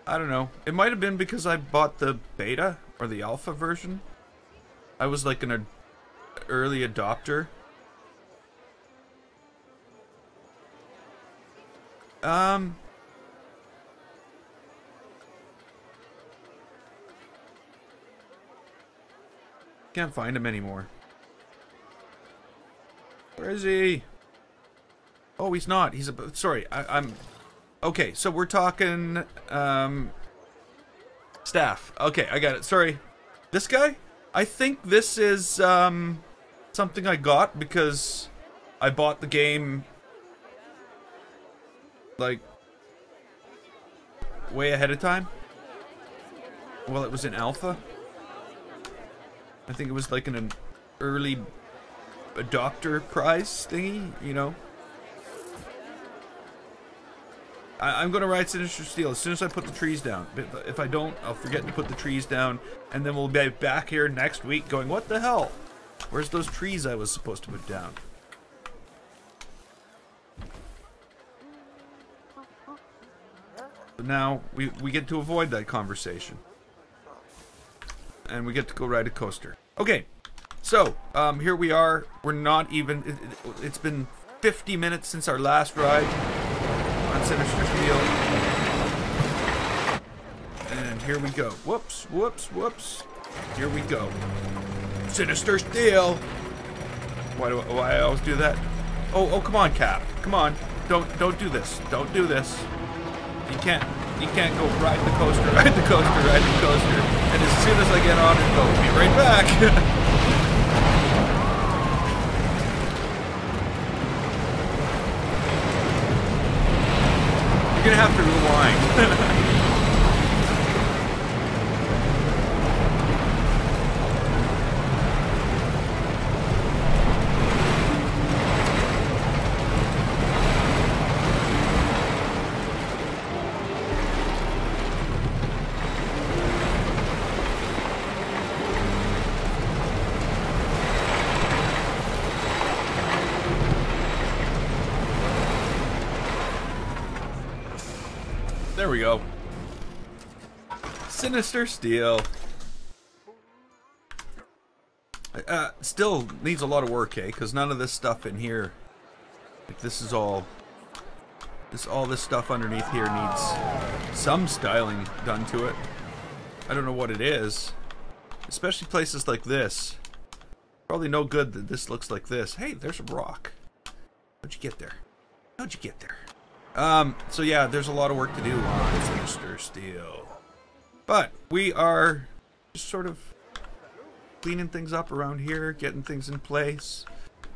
I don't know. It might have been because I bought the beta or the alpha version. I was like an early adopter. Can't find him anymore. Where is he? Oh, he's not. He's a... Sorry, I'm... Okay, so we're talking... staff. Okay, I got it. Sorry. This guy? I think this is, something I got because I bought the game... like... way ahead of time. Well, it was in alpha. I think it was like an early adopter prize thingy, you know. I'm gonna ride Sinister Steel as soon as I put the trees down. But if I don't, I'll forget to put the trees down, and then we'll be back here next week going, what the hell? Where's those trees I was supposed to put down? But now we get to avoid that conversation. And we get to go ride a coaster. Okay, so here we are. We're not even... It's been 50 minutes since our last ride on Sinister Steel. And here we go. Whoops, whoops, whoops. Here we go. Sinister Steel. Why I always do that? Oh, come on, Cap. Come on. Don't do this. Don't do this. You can't go ride the coaster, ride the coaster, ride the coaster, and as soon as I get on it, go, be right back. You're gonna have to rewind. There we go. Sinister Steel. Still needs a lot of work, eh? Because none of this stuff in here, like this is all this stuff underneath here needs some styling done to it. I don't know what it is. Especially places like this. Probably no good that this looks like this. Hey, there's a rock. How'd you get there? How'd you get there? So yeah, there's a lot of work to do on Sinister Steel. But we are just sort of cleaning things up around here, getting things in place,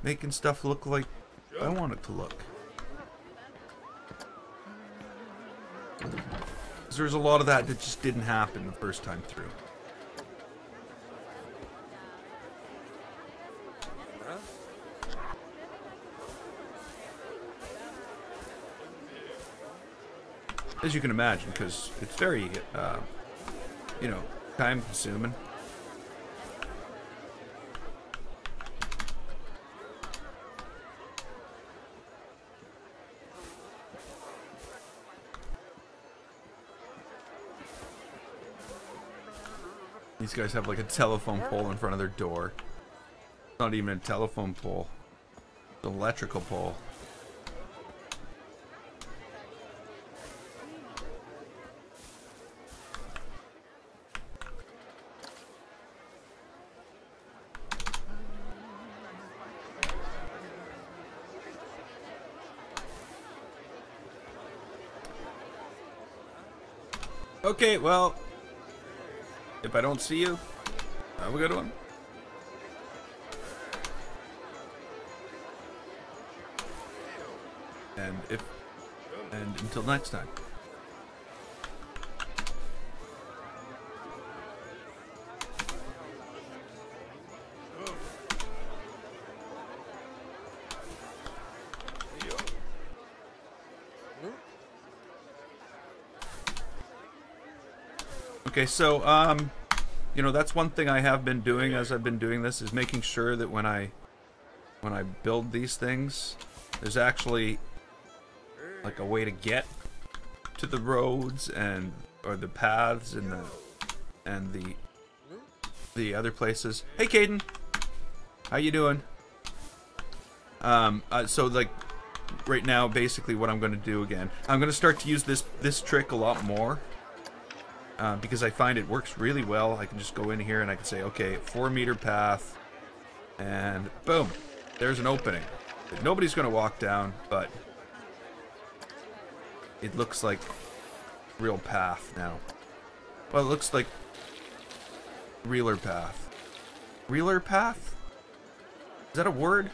making stuff look like I want it to look. 'Cause there's a lot of that just didn't happen the first time through. as you can imagine, because it's very, you know, time consuming. These guys have like a telephone pole in front of their door. It's not even a telephone pole. It's an electrical pole. Okay, well, if I don't see you, have a good one. And until next time. Okay, so you know, that's one thing I have been doing as I've been doing this, is making sure that when I build these things, there's actually like a way to get to the roads and or the paths and the other places. Hey, Caden, how you doing? So like right now, basically what I'm going to do again, I'm going to start to use this trick a lot more. Because I find it works really well. I can just go in here and I can say, okay, 4-meter path, and boom, there's an opening. Nobody's going to walk down, but it looks like real path now. Well, it looks like realer path. Realer path? Is that a word?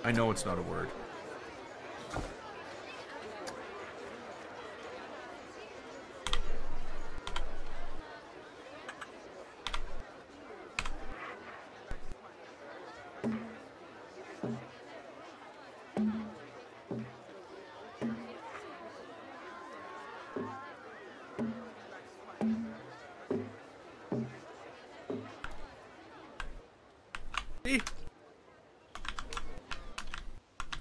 I know it's not a word. See?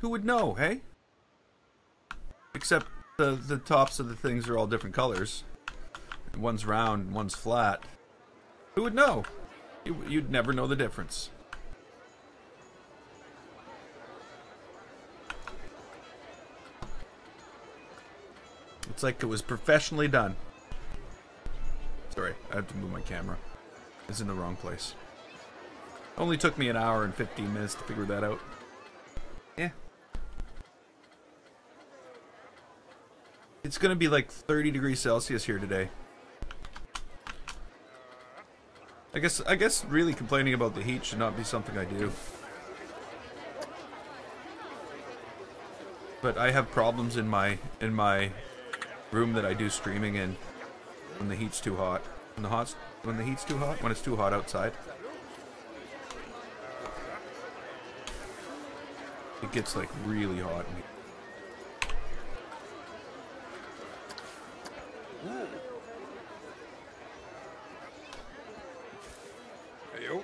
Who would know, hey? Except the tops of the things are all different colors. One's round, one's flat. Who would know? You'd never know the difference. It's like it was professionally done. Sorry, I have to move my camera. It's in the wrong place. Only took me an hour and 15 minutes to figure that out. Yeah. It's gonna be like 30 degrees Celsius here today. I guess really complaining about the heat should not be something I do. But I have problems in my room that I do streaming in when the heat's too hot. When the heat's too hot? When it's too hot outside. It gets like really hot in here. Hey-o.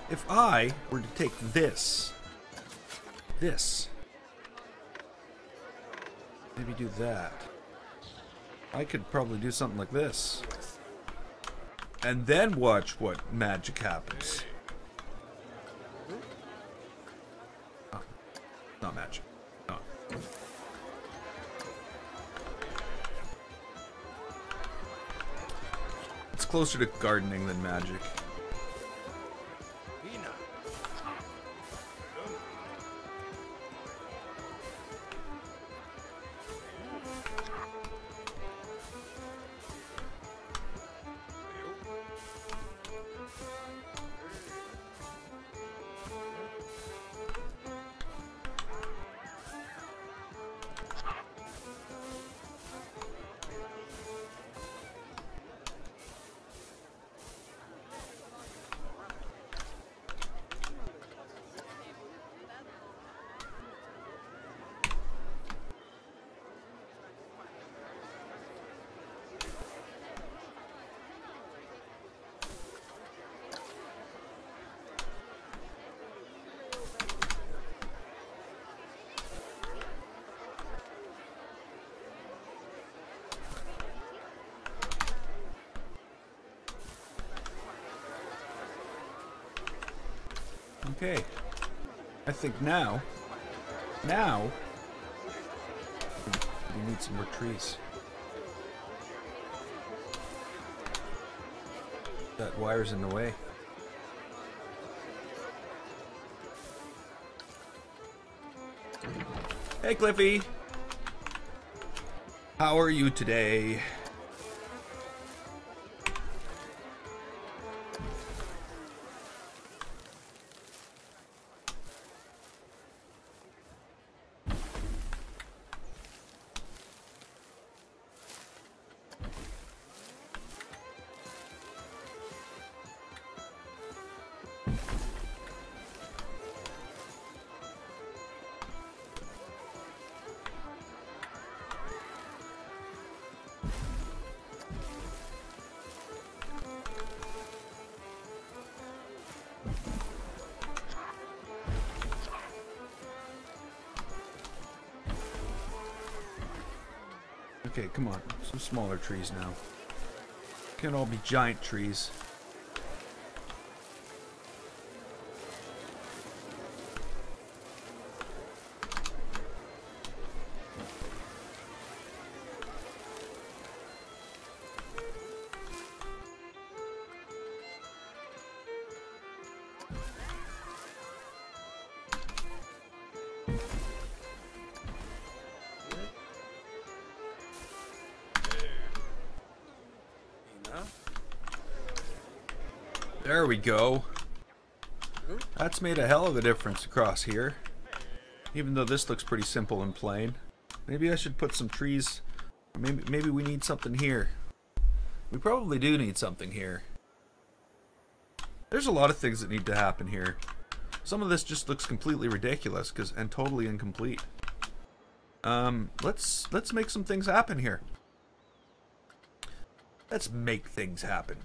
If I were to take this, Maybe do that. I could probably do something like this. And then watch what magic happens. Oh, not magic. No. It's closer to gardening than magic. Okay. I think now we need some more trees. That wire's in the way. Hey Cliffy! How are you today? Okay, come on. Some smaller trees now. Can't all be giant trees. There we go. That's made a hell of a difference across here. Even though this looks pretty simple and plain. Maybe I should put some trees. Maybe we need something here. We probably do need something here. There's a lot of things that need to happen here. Some of this just looks completely ridiculous and totally incomplete. Let's make some things happen here. Let's make things happen.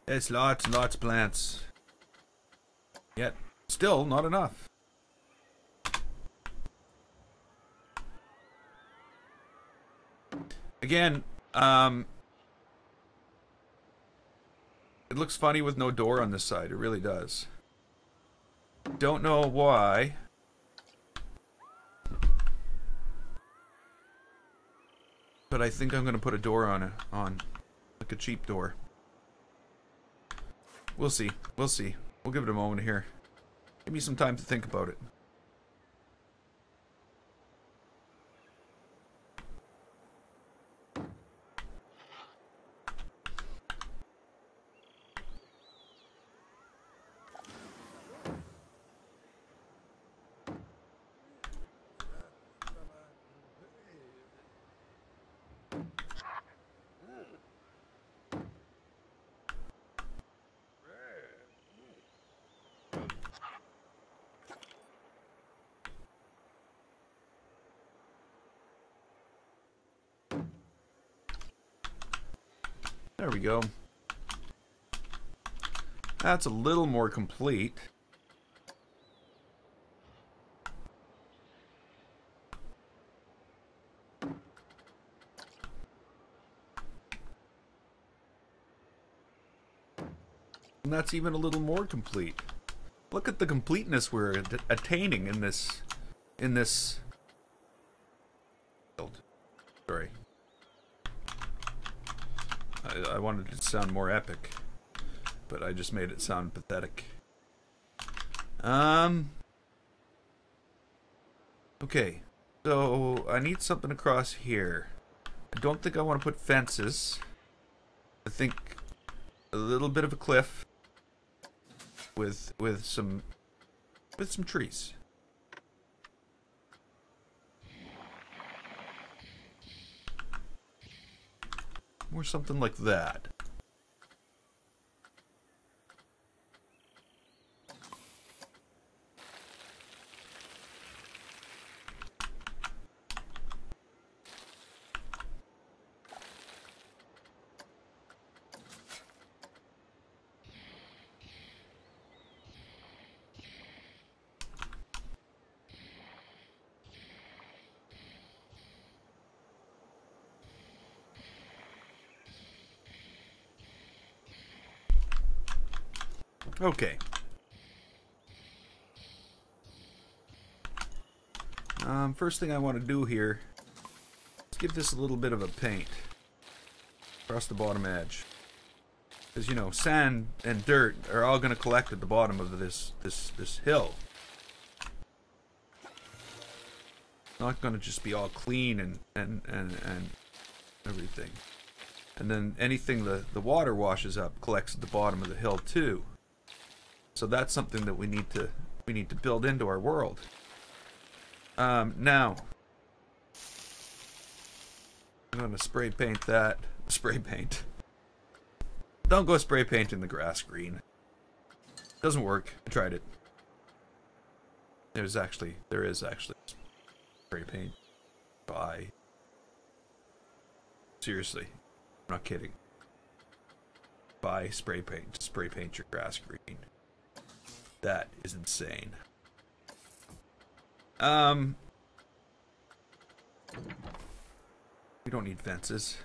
It's lots and lots of plants. Yet, still not enough. Again, it looks funny with no door on this side. It really does. Don't know why. But I think I'm going to put a door on like a cheap door. We'll see. We'll see. We'll give it a moment here. Give me some time to think about it. There we go. That's a little more complete. And that's even a little more complete. Look at the completeness we're attaining in this build. Sorry. I wanted it to sound more epic, but I just made it sound pathetic. Okay, so I need something across here. I don't think I want to put fences. I think a little bit of a cliff with some trees. Or something like that. Okay. First thing I want to do here is give this a little bit of a paint across the bottom edge. Because, you know, sand and dirt are all going to collect at the bottom of this hill. Not going to just be all clean and everything. And then anything the water washes up collects at the bottom of the hill too. So that's something that we need to build into our world. Now I'm gonna spray paint that. Spray paint. Don't go spray painting the grass green. Doesn't work. I tried it. There is actually spray paint. Bye. Seriously, I'm not kidding. Buy spray paint. Spray paint your grass green. That is insane. We don't need fences.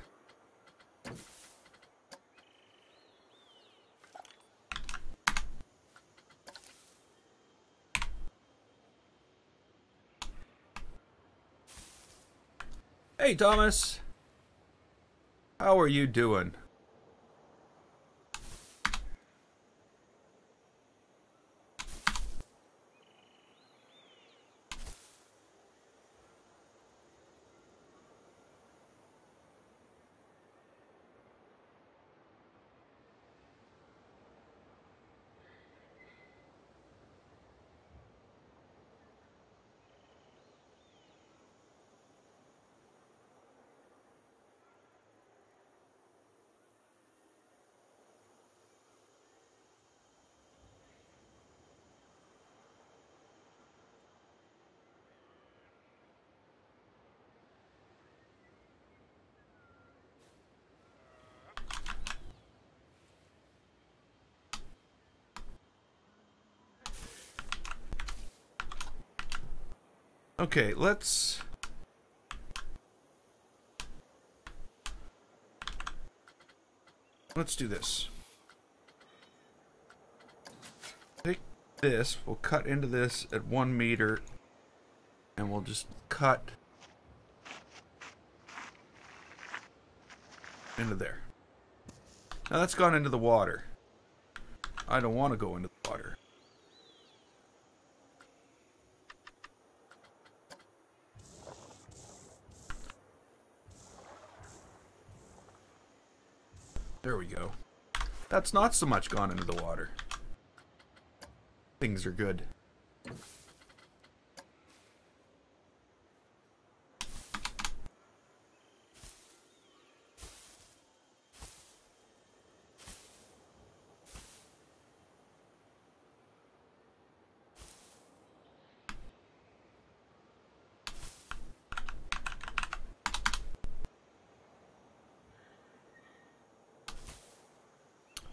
Hey, Thomas. How are you doing? Okay, let's do this. Take this, we'll cut into this at 1 meter, and we'll just cut into there. Now that's gone into the water. I don't want to go into the water. There we go. That's not so much gone into the water. Things are good.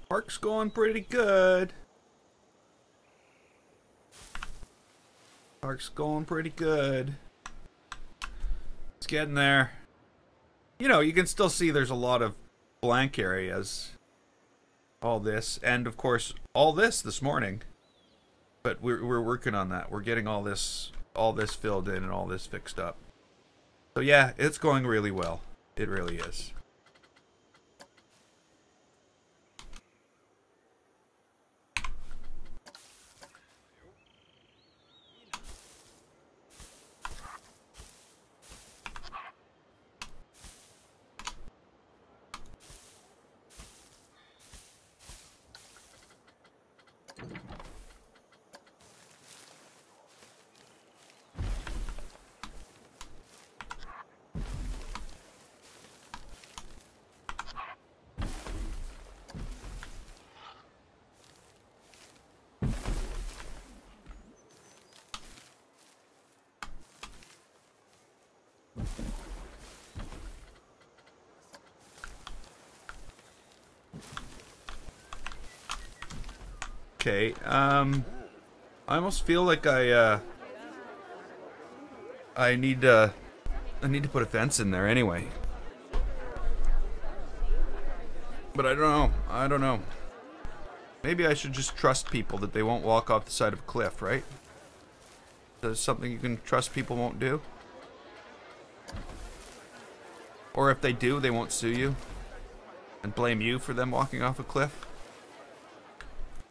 Park's going pretty good. Park's going pretty good. It's getting there. You know, you can still see there's a lot of blank areas. all this, and of course all this morning. But we're working on that. We're getting all this filled in and all this fixed up. So yeah, it's going really well. It really is. Okay, I almost feel like I need to put a fence in there anyway. But I don't know. I don't know. Maybe I should just trust people that they won't walk off the side of a cliff, right? That's something you can trust people won't do. Or if they do, they won't sue you and blame you for them walking off a cliff.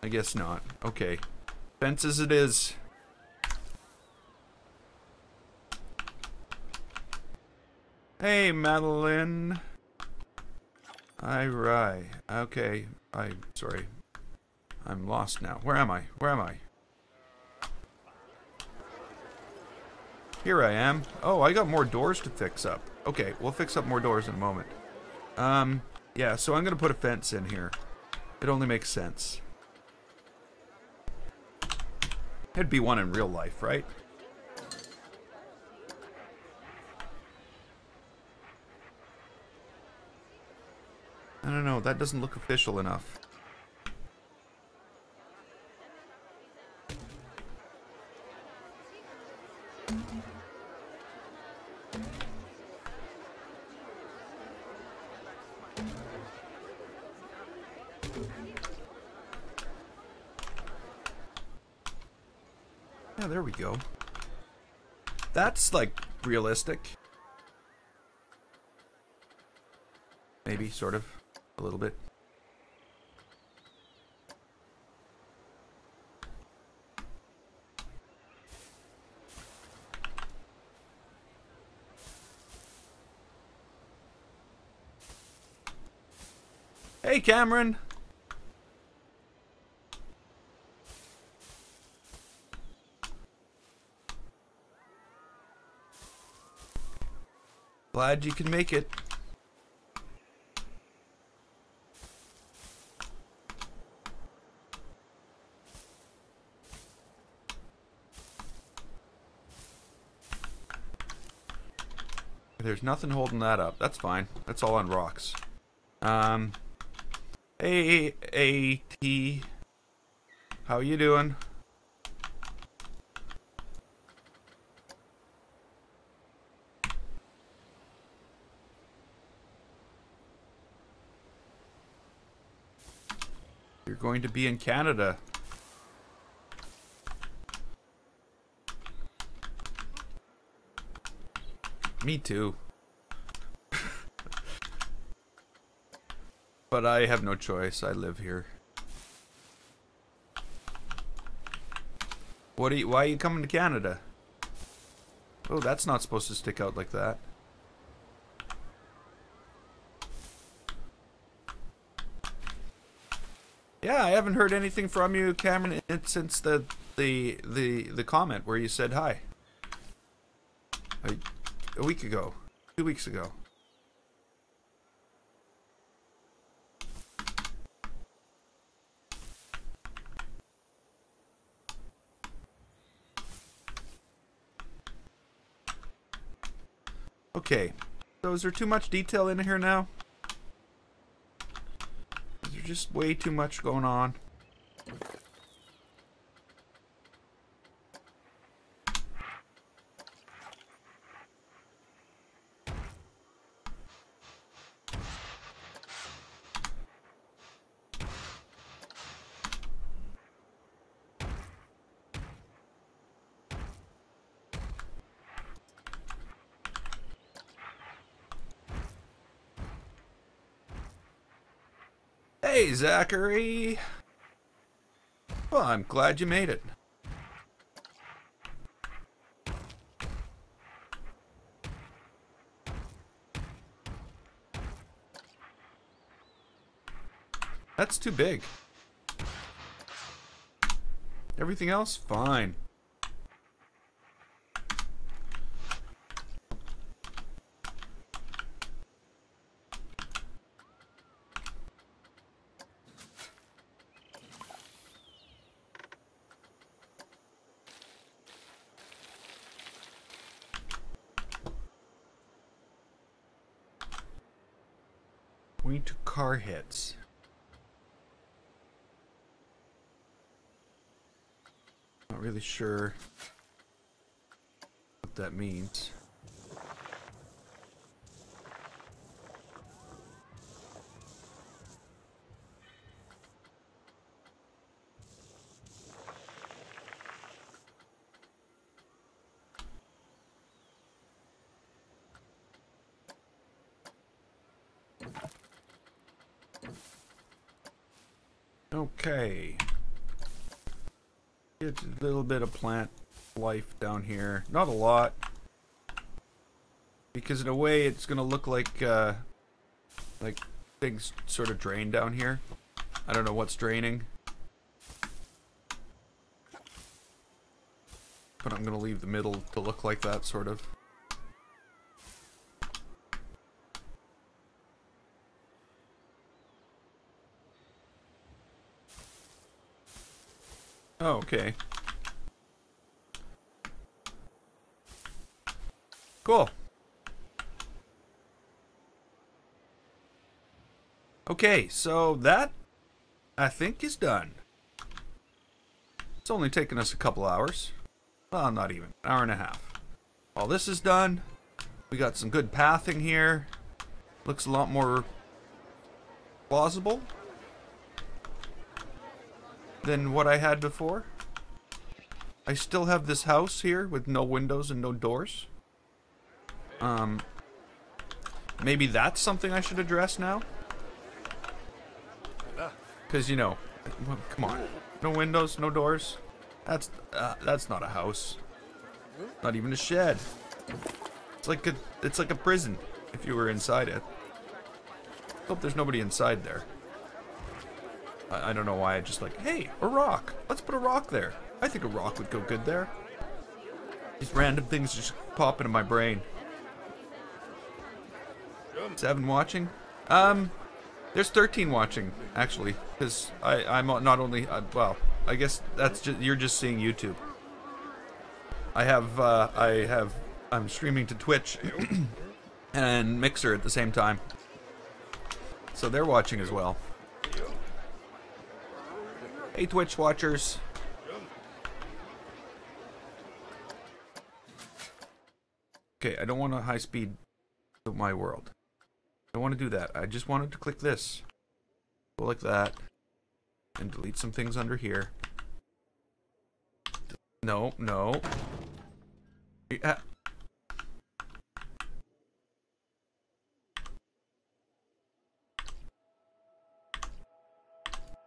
I guess not. Okay. Fences it is. Hey, Madeline. Alright. Okay. Sorry. I'm lost now. Where am I? Where am I? Here I am. Oh, I got more doors to fix up. Okay, we'll fix up more doors in a moment. Yeah, so I'm gonna put a fence in here. It only makes sense. It'd be one in real life, right? I don't know, that doesn't look official enough. Yeah, there we go. That's like realistic. Maybe, sort of. A little bit. Hey, Cameron! Glad you can make it. There's nothing holding that up. That's fine. That's all on rocks. A-A-T. How you doing? You're going to be in Canada. Me too. But I have no choice. I live here. Why are you coming to Canada? Oh, that's not supposed to stick out like that. Yeah, I haven't heard anything from you, Cameron, since the comment where you said hi. A week ago. 2 weeks ago. Okay. So is there too much detail in here now? Is there just way too much going on? Hey, Zachary. Well, I'm glad you made it. That's too big. Everything else, fine. Point to car hits. Not really sure what that means. Okay. Get a little bit of plant life down here. Not a lot. Because in a way it's gonna look like things sort of drain down here. I don't know what's draining. But I'm gonna leave the middle to look like that, sort of. Oh, okay. Cool. Okay, so that, I think, is done. It's only taken us a couple hours. Well, not even. An hour and a half. While this is done, we got some good pathing here. Looks a lot more plausible than what I had before. I still have this house here with no windows and no doors. Maybe that's something I should address now. Because, you know, well, come on. No windows, no doors. That's not a house. Not even a shed. It's like a prison if you were inside it. Hope there's nobody inside there. I don't know why I just like, hey, a rock. Let's put a rock there. I think a rock would go good there. These random things just pop into my brain. 7 watching? There's 13 watching, actually. Because I'm not only, well, I guess that's just, you're just seeing YouTube. I'm streaming to Twitch and Mixer at the same time. So they're watching as well. Hey, Twitch watchers. Okay, I don't want a high speed of my world. I don't want to do that. I just wanted to click this. Go like that. And delete some things under here. No, no. Yeah.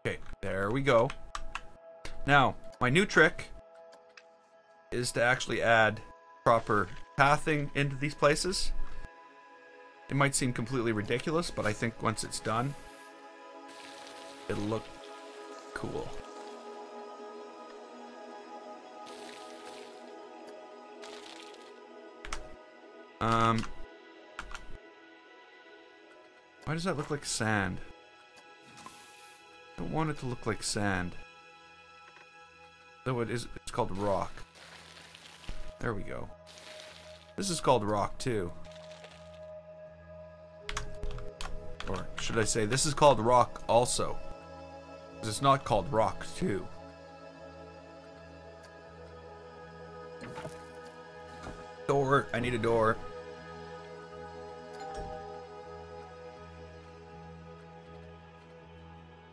Okay, there we go. Now, my new trick is to actually add proper pathing into these places. It might seem completely ridiculous, but I think once it's done, it'll look cool. Why does that look like sand? I don't want it to look like sand. Though it's called rock. There we go. This is called rock too. Or should I say, this is called rock also. Because it's not called rock too. Door, I need a door.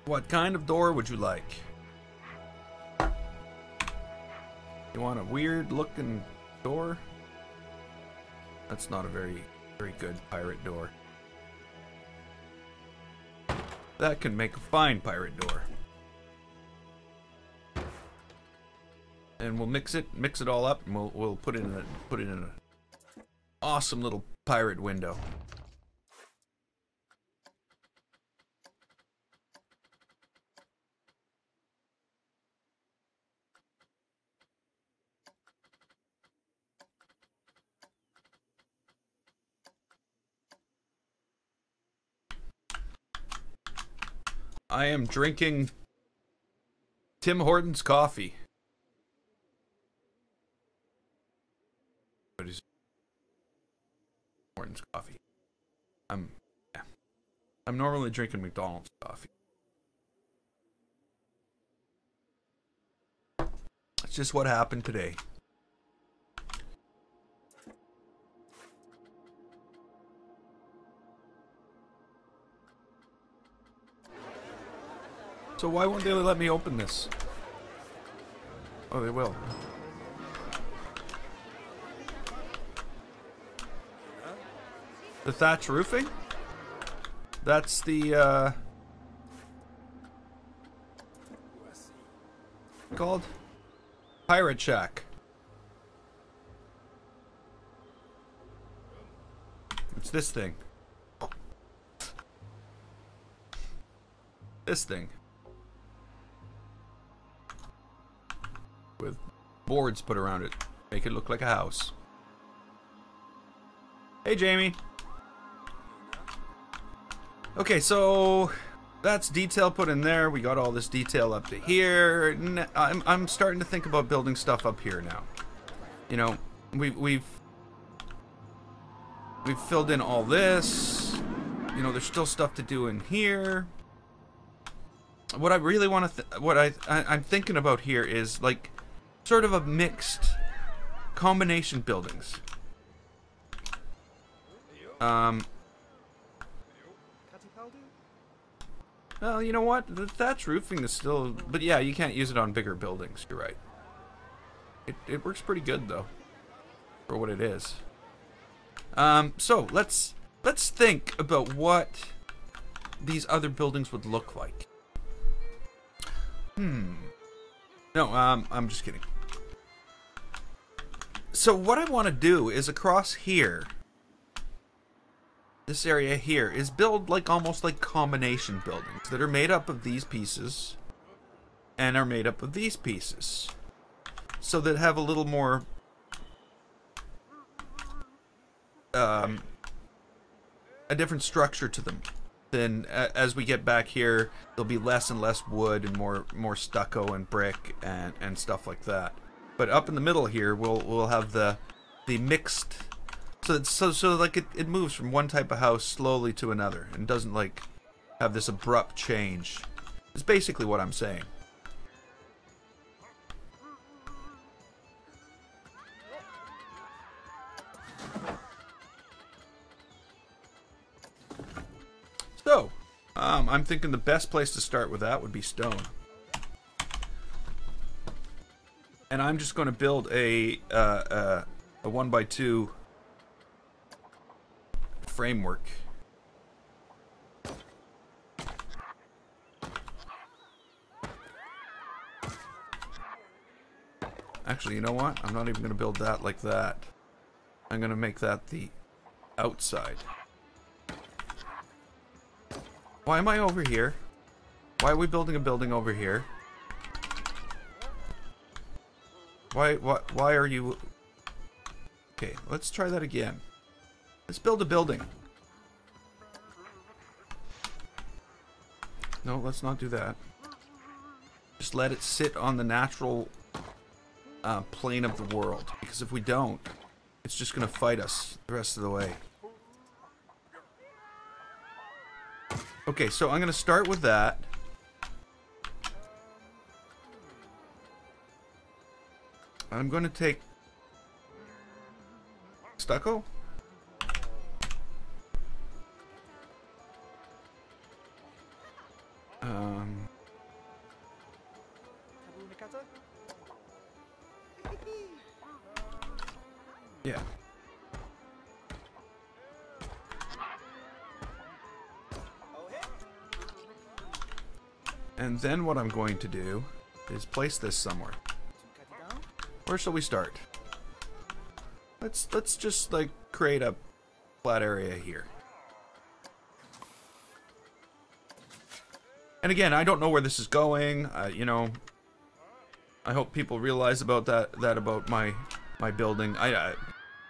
What kind of door would you like? You want a weird looking door? That's not a very good pirate door. That can make a fine pirate door. And we'll mix it all up, and we'll put it in an awesome little pirate window. I am drinking Tim Hortons coffee. What is Hortons coffee? Yeah. I'm normally drinking McDonald's coffee. That's just what happened today. So why won't they let me open this? Oh, they will. The thatch roofing? That's the, called? Pirate Shack. It's this thing. This thing. With boards put around it. Make it look like a house. Hey, Jamie. Okay, so that's detail put in there. We got all this detail up to here. I'm starting to think about building stuff up here now. You know, we've filled in all this. You know, there's still stuff to do in here. What I really want to, I'm thinking about here is like sort of a mixed combination buildings. Well, you know what? The thatch roofing is still, but yeah, you can't use it on bigger buildings. You're right. It works pretty good though, for what it is. So let's think about what these other buildings would look like. No, I'm just kidding. So what I want to do is across here, this area here, is build like almost like combination buildings that are made up of these pieces and are made up of these pieces, so that have a little more a different structure to them. Then as we get back here, there'll be less and less wood and more stucco and brick and stuff like that. But up in the middle here, we'll have the mixed, so like it moves from one type of house slowly to another and doesn't like have this abrupt change. It's basically what I'm saying. So, I'm thinking the best place to start with that would be stone. And I'm just going to build a 1x2 framework. Actually, you know what? I'm not even going to build that like that. I'm going to make that the outside. Why am I over here? Why are we building a building over here? Why are you... Okay, let's try that again. Let's build a building. No, let's not do that. Just let it sit on the natural plane of the world. Because if we don't, it's just going to fight us the rest of the way. Okay, so I'm going to start with that. I'm going to take stucco. Yeah. And then what I'm going to do is place this somewhere. Where shall we start? Let's just like create a flat area here. And again, I don't know where this is going. You know, I hope people realize about that about my building.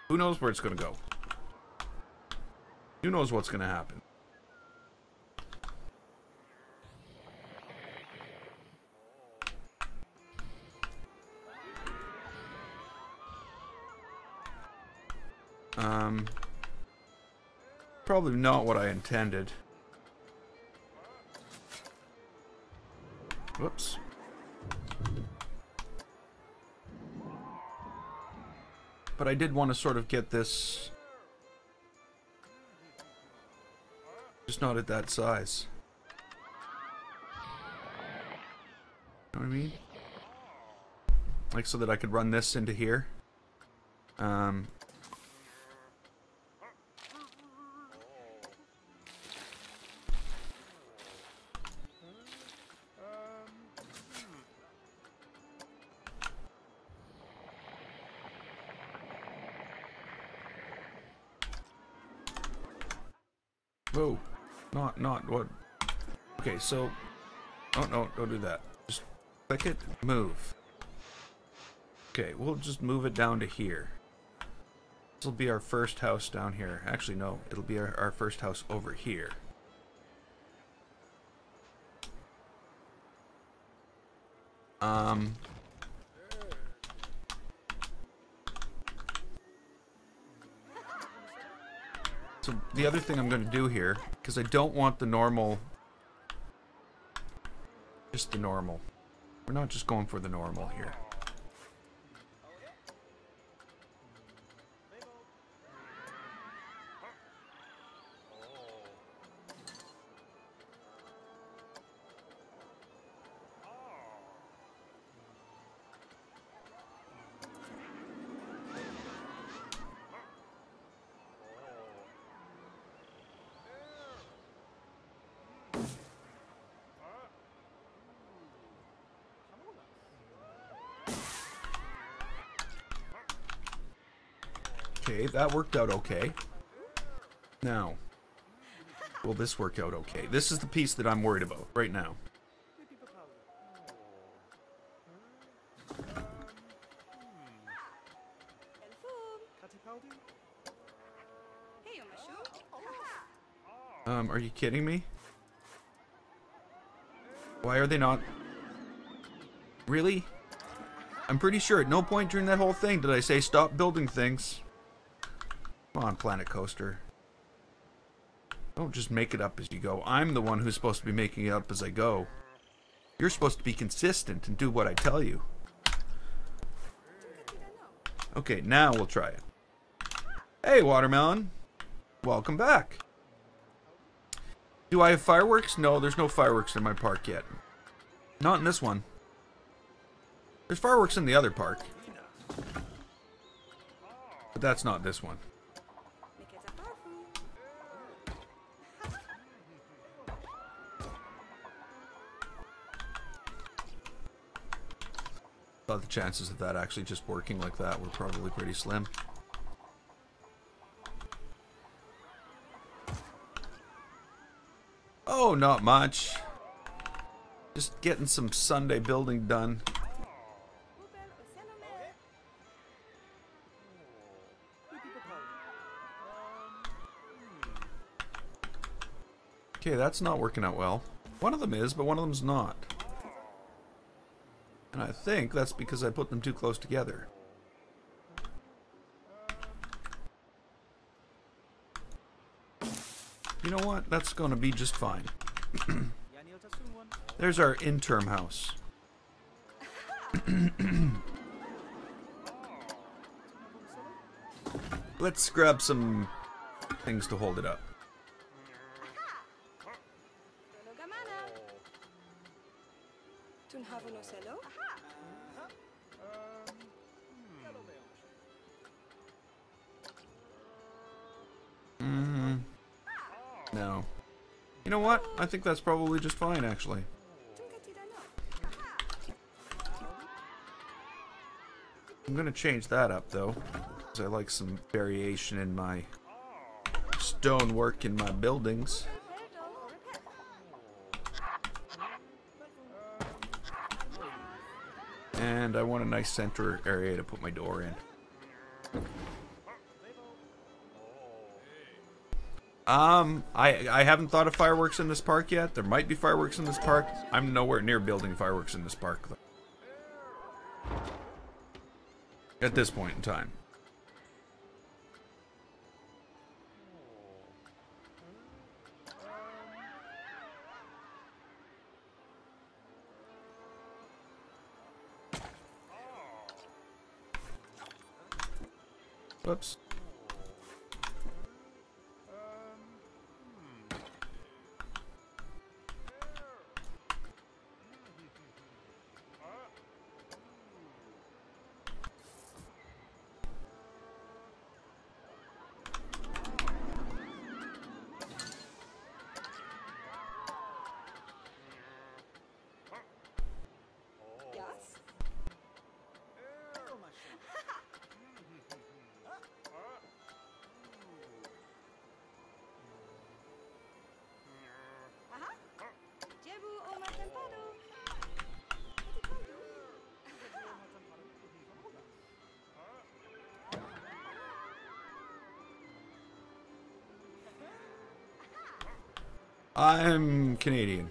Who knows where it's gonna go? Who knows what's gonna happen? Probably not what I intended. Whoops. But I did want to sort of get this just not at that size. Know what I mean? Like so that I could run this into here. Whoa, not what? Okay, so, oh no, don't do that. Just click it, move. Okay, we'll just move it down to here. This will be our first house down here. Actually, no, it'll be our first house over here. So the other thing I'm going to do here, because I don't want the normal, just the normal. We're not just going for the normal here. Okay, that worked out okay. Now, will this work out okay? This is the piece that I'm worried about right now. Are you kidding me? Why are they not? Really? I'm pretty sure at no point during that whole thing did I say stop building things. Come on, Planet Coaster. Don't just make it up as you go. I'm the one who's supposed to be making it up as I go. You're supposed to be consistent and do what I tell you. Okay, now we'll try it. Hey, Watermelon. Welcome back. Do I have fireworks? No, there's no fireworks in my park yet. Not in this one. There's fireworks in the other park. But that's not this one. Thought the chances of that actually just working like that were probably pretty slim. Oh, not much. Just getting some Sunday building done. Okay, that's not working out well. One of them is, but one of them's not. And I think that's because I put them too close together. You know what? That's going to be just fine. There's our interim house. Let's grab some things to hold it up. No. You know what? I think that's probably just fine, actually. I'm gonna change that up though, because I like some variation in my stonework in my buildings. And I want a nice center area to put my door in. I haven't thought of fireworks in this park yet. There might be fireworks in this park. I'm nowhere near building fireworks in this park, though. At this point in time. Whoops. I'm Canadian.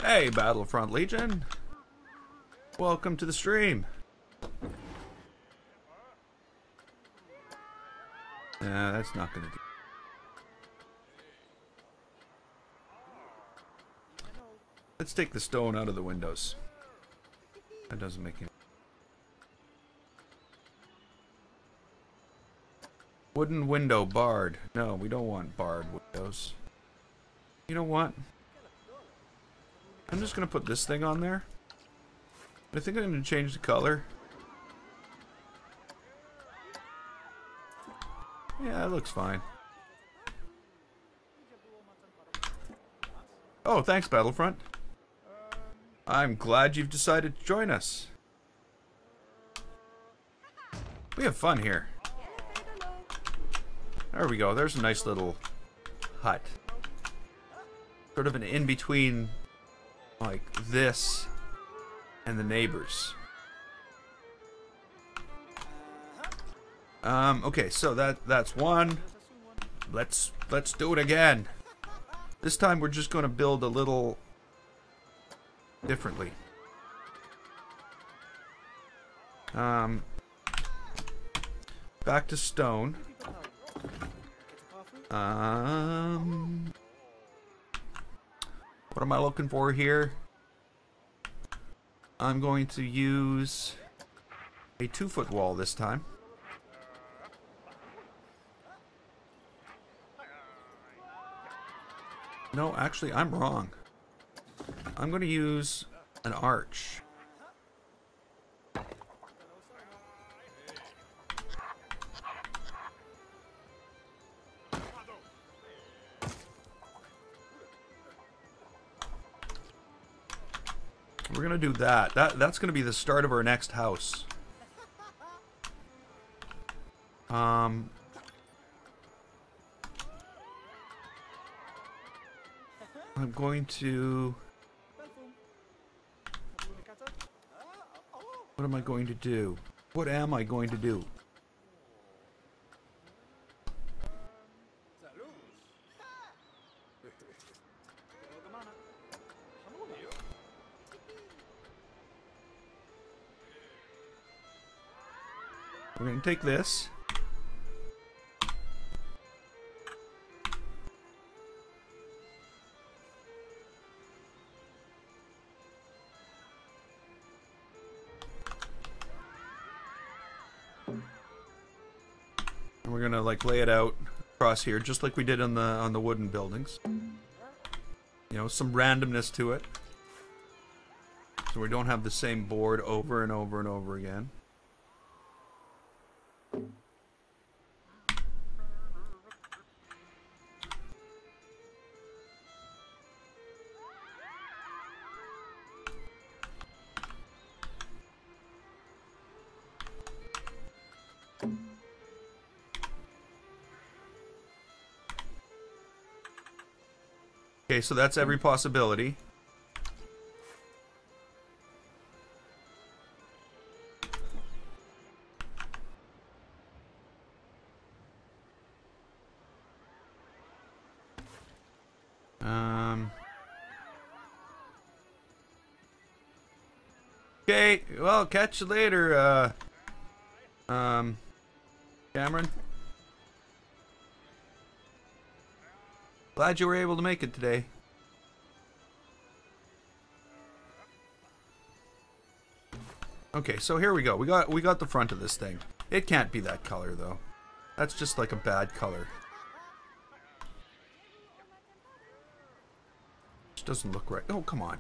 Hey, Battlefront Legion. Welcome to the stream. That's not gonna do. Let's take the stone out of the windows. That doesn't make any. Wooden window barred. No, we don't want barred windows. You know what? I'm just gonna put this thing on there. I think I'm gonna change the color. Yeah, it looks fine. Oh, thanks, Battlefront. I'm glad you've decided to join us. We have fun here. There we go. There's a nice little hut. Sort of an in-between, like this and the neighbors. Okay, so that's one. Let's do it again. This time we're just going to build a little differently. Back to stone. What am I looking for here? I'm going to use a 2-foot wall this time. No, actually, I'm wrong. I'm going to use an arch. We're going to do that. That's going to be the start of our next house. I'm going to... What am I going to do? What am I going to do? We're going to take this. And we're going to like lay it out across here, just like we did on the wooden buildings. You know, some randomness to it, so we don't have the same board over and over and over again. Okay, so that's every possibility. Okay, well, catch you later, Cameron. Glad you were able to make it today. Okay, so here we go. We got the front of this thing. It can't be that color though. That's just like a bad color. It doesn't look right. Oh, come on.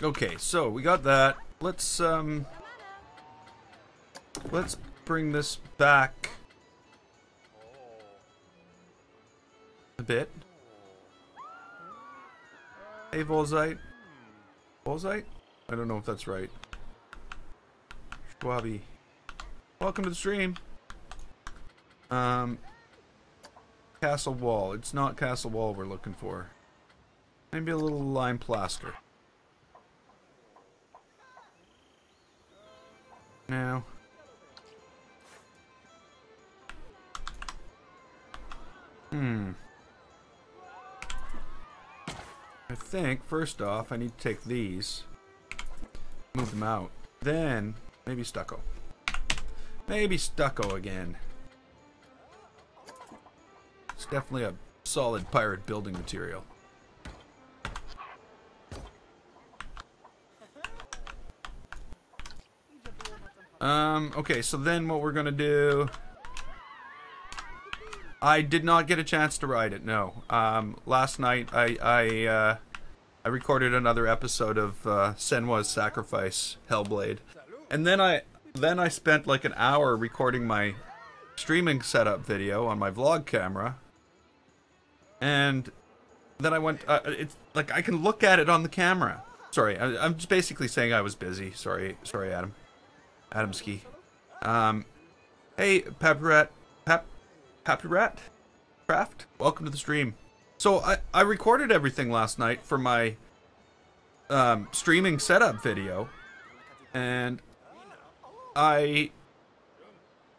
Okay, so we got that. Let's bring this back a bit. Hey, Volzite. Volzite? I don't know if that's right. Schwabi. Welcome to the stream. Castle wall. It's not castle wall we're looking for. Maybe a little lime plaster. Now. I think, first off, I need to take these. Move them out. Then, maybe stucco. Maybe stucco again. It's definitely a solid pirate building material. Okay, so then what we're gonna do... I did not get a chance to ride it, no. Last night I recorded another episode of Senwa's Sacrifice, Hellblade. And then I spent like an hour recording my streaming setup video on my vlog camera. And then I went, it's like I can look at it on the camera. Sorry, I'm just basically saying I was busy. Sorry, Adam. Adamski. Hey, Papirat Craft, welcome to the stream. So I recorded everything last night for my streaming setup video, and I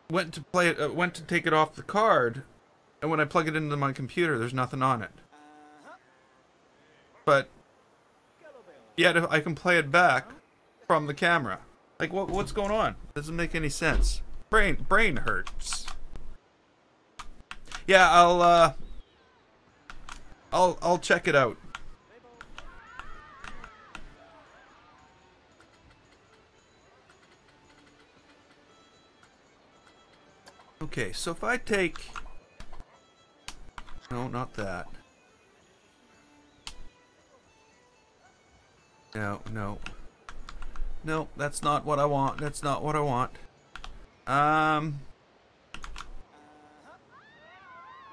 went to play it. Went to take it off the card, and when I plug it into my computer, there's nothing on it. But yet I can play it back from the camera. Like, what's going on? Doesn't make any sense. Brain hurts. Yeah, I'll check it out. Okay, so if I take... No, not that. No, that's not what I want. That's not what I want.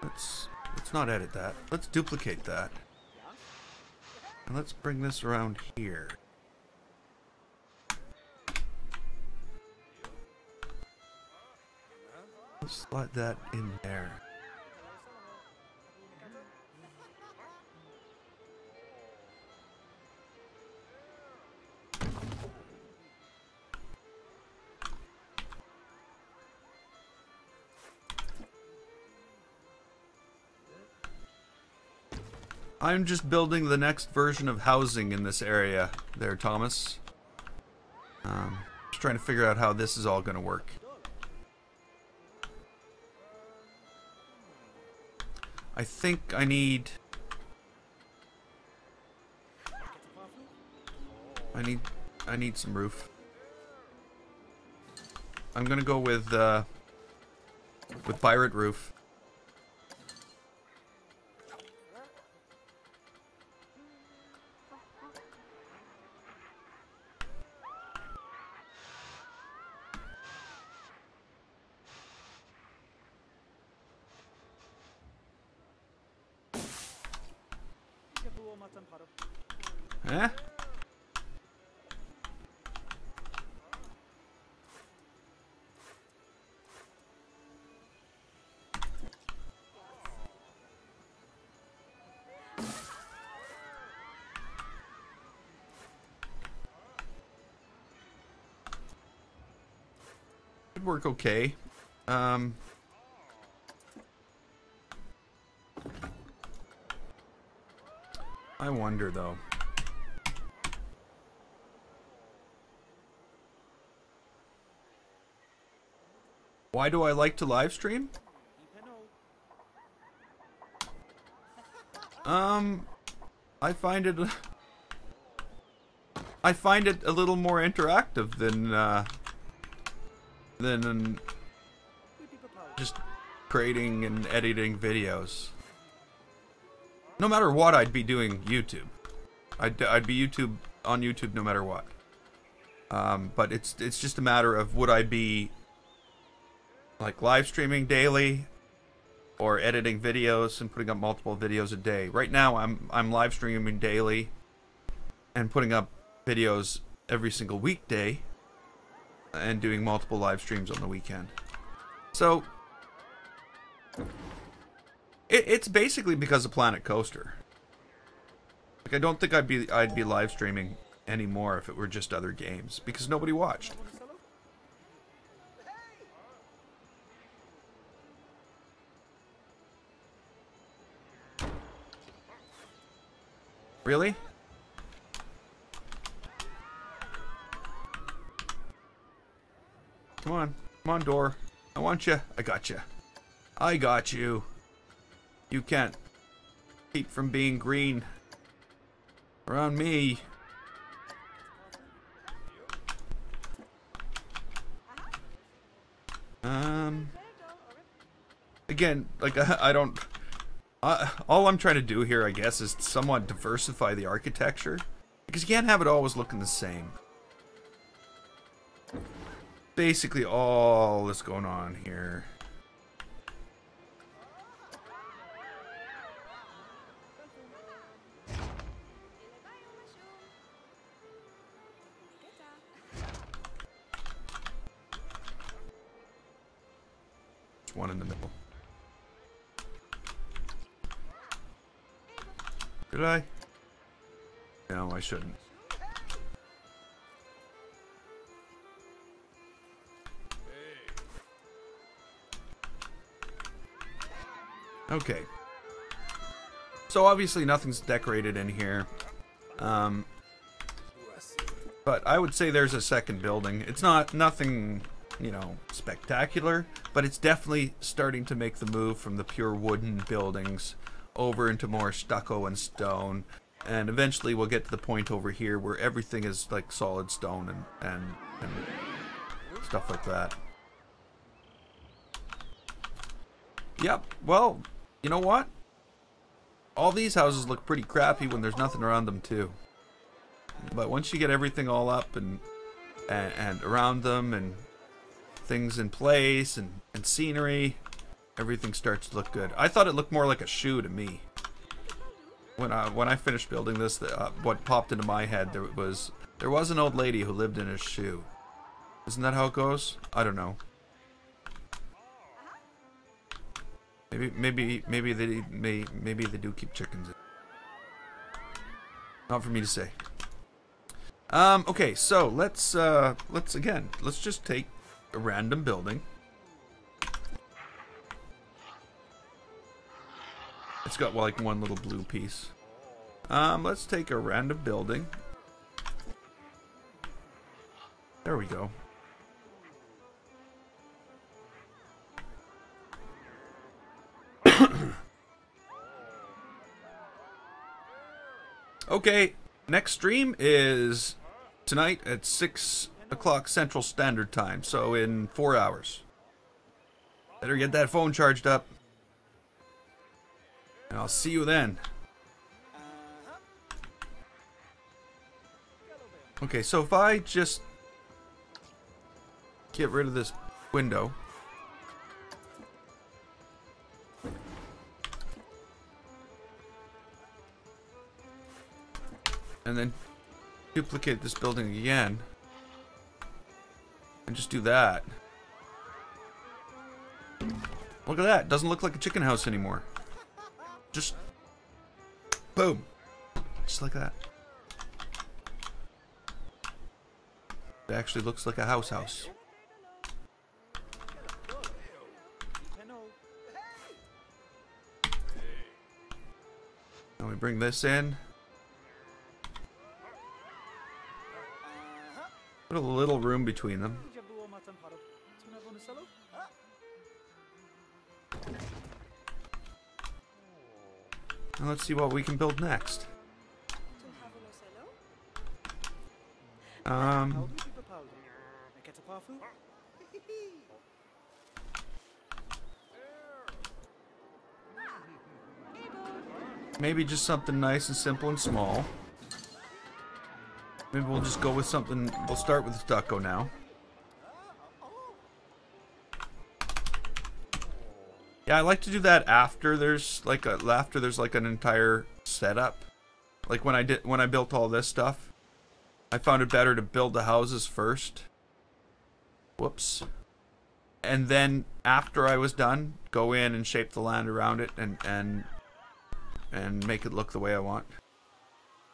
Let's not edit that. Let's duplicate that. And let's bring this around here. Let's slide that in there. I'm just building the next version of housing in this area there, Thomas. Just trying to figure out how this is all going to work. I think I need some roof. I'm gonna go with pirate roof. Eh? Could work okay. I wonder though. Why do I like to live stream? I find it a little more interactive than just creating and editing videos. No matter what, I'd be doing YouTube. I'd be on YouTube no matter what. But it's just a matter of would I be like live streaming daily or editing videos and putting up multiple videos a day. Right now I'm live streaming daily and putting up videos every single weekday and doing multiple live streams on the weekend. So it's basically because of Planet Coaster. Like I don't think I'd be live streaming anymore if it were just other games because nobody watched. Really? Come on. Come on, door. I want you. I got you. I got you. You can't keep from being green around me. Again, like I don't... all I'm trying to do here, I guess, is somewhat diversify the architecture. Because you can't have it always looking the same. Basically all that's going on here. There's one in the middle. Did I? No, I shouldn't. Okay. So obviously nothing's decorated in here. But I would say there's a second building. It's nothing, you know, spectacular, but it's definitely starting to make the move from the pure wooden buildings over into more stucco and stone, and eventually we'll get to the point over here where everything is like solid stone and stuff like that. Yep, well, you know what? All these houses look pretty crappy when there's nothing around them too. But once you get everything all up and around them and things in place and scenery, everything starts to look good. I thought it looked more like a shoe to me. When I finished building this, what popped into my head, there was an old lady who lived in a shoe. Isn't that how it goes? I don't know. Maybe they do keep chickens. Not for me to say. Okay, so let's just take a random building. It's got like one little blue piece. Let's take a random building. There we go. Okay, next stream is tonight at 6 o'clock Central Standard Time, so in 4 hours. Better get that phone charged up. And I'll see you then. Okay, so if I just get rid of this window. And then duplicate this building again. And just do that. Look at that. Doesn't look like a chicken house anymore. Just boom. Just like that. It actually looks like a house. Now we bring this in. Put a little room between them. Now let's see what we can build next. Maybe just something nice and simple and small. Maybe we'll just go with something. We'll start with stucco now. Yeah, I like to do that after there's like an entire setup. Like when I built all this stuff, I found it better to build the houses first. Whoops. And then after I was done, go in and shape the land around it and make it look the way I want.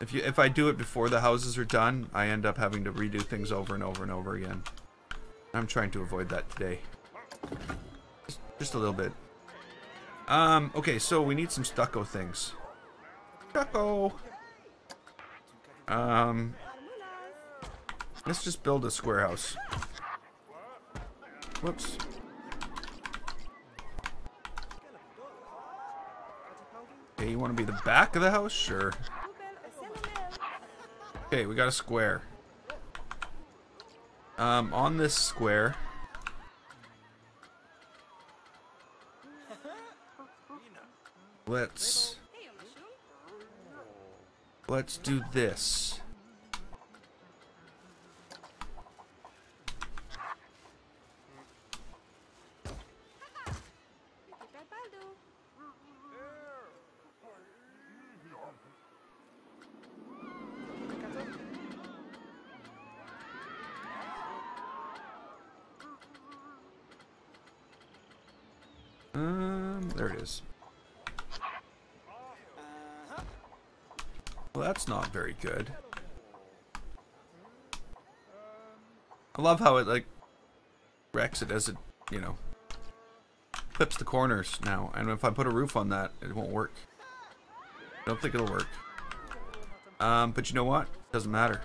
If I do it before the houses are done, I end up having to redo things over and over and over again. I'm trying to avoid that today. Just a little bit. Okay, so we need some stucco things. Stucco! Let's just build a square house. Whoops. Okay, you want to be the back of the house? Sure. Okay, we got a square. On this square, let's do this. There it is. Well, that's not very good. I love how it, like, wrecks it as it, you know, clips the corners now. And if I put a roof on that, it won't work. Don't think it'll work. But you know what? Doesn't matter.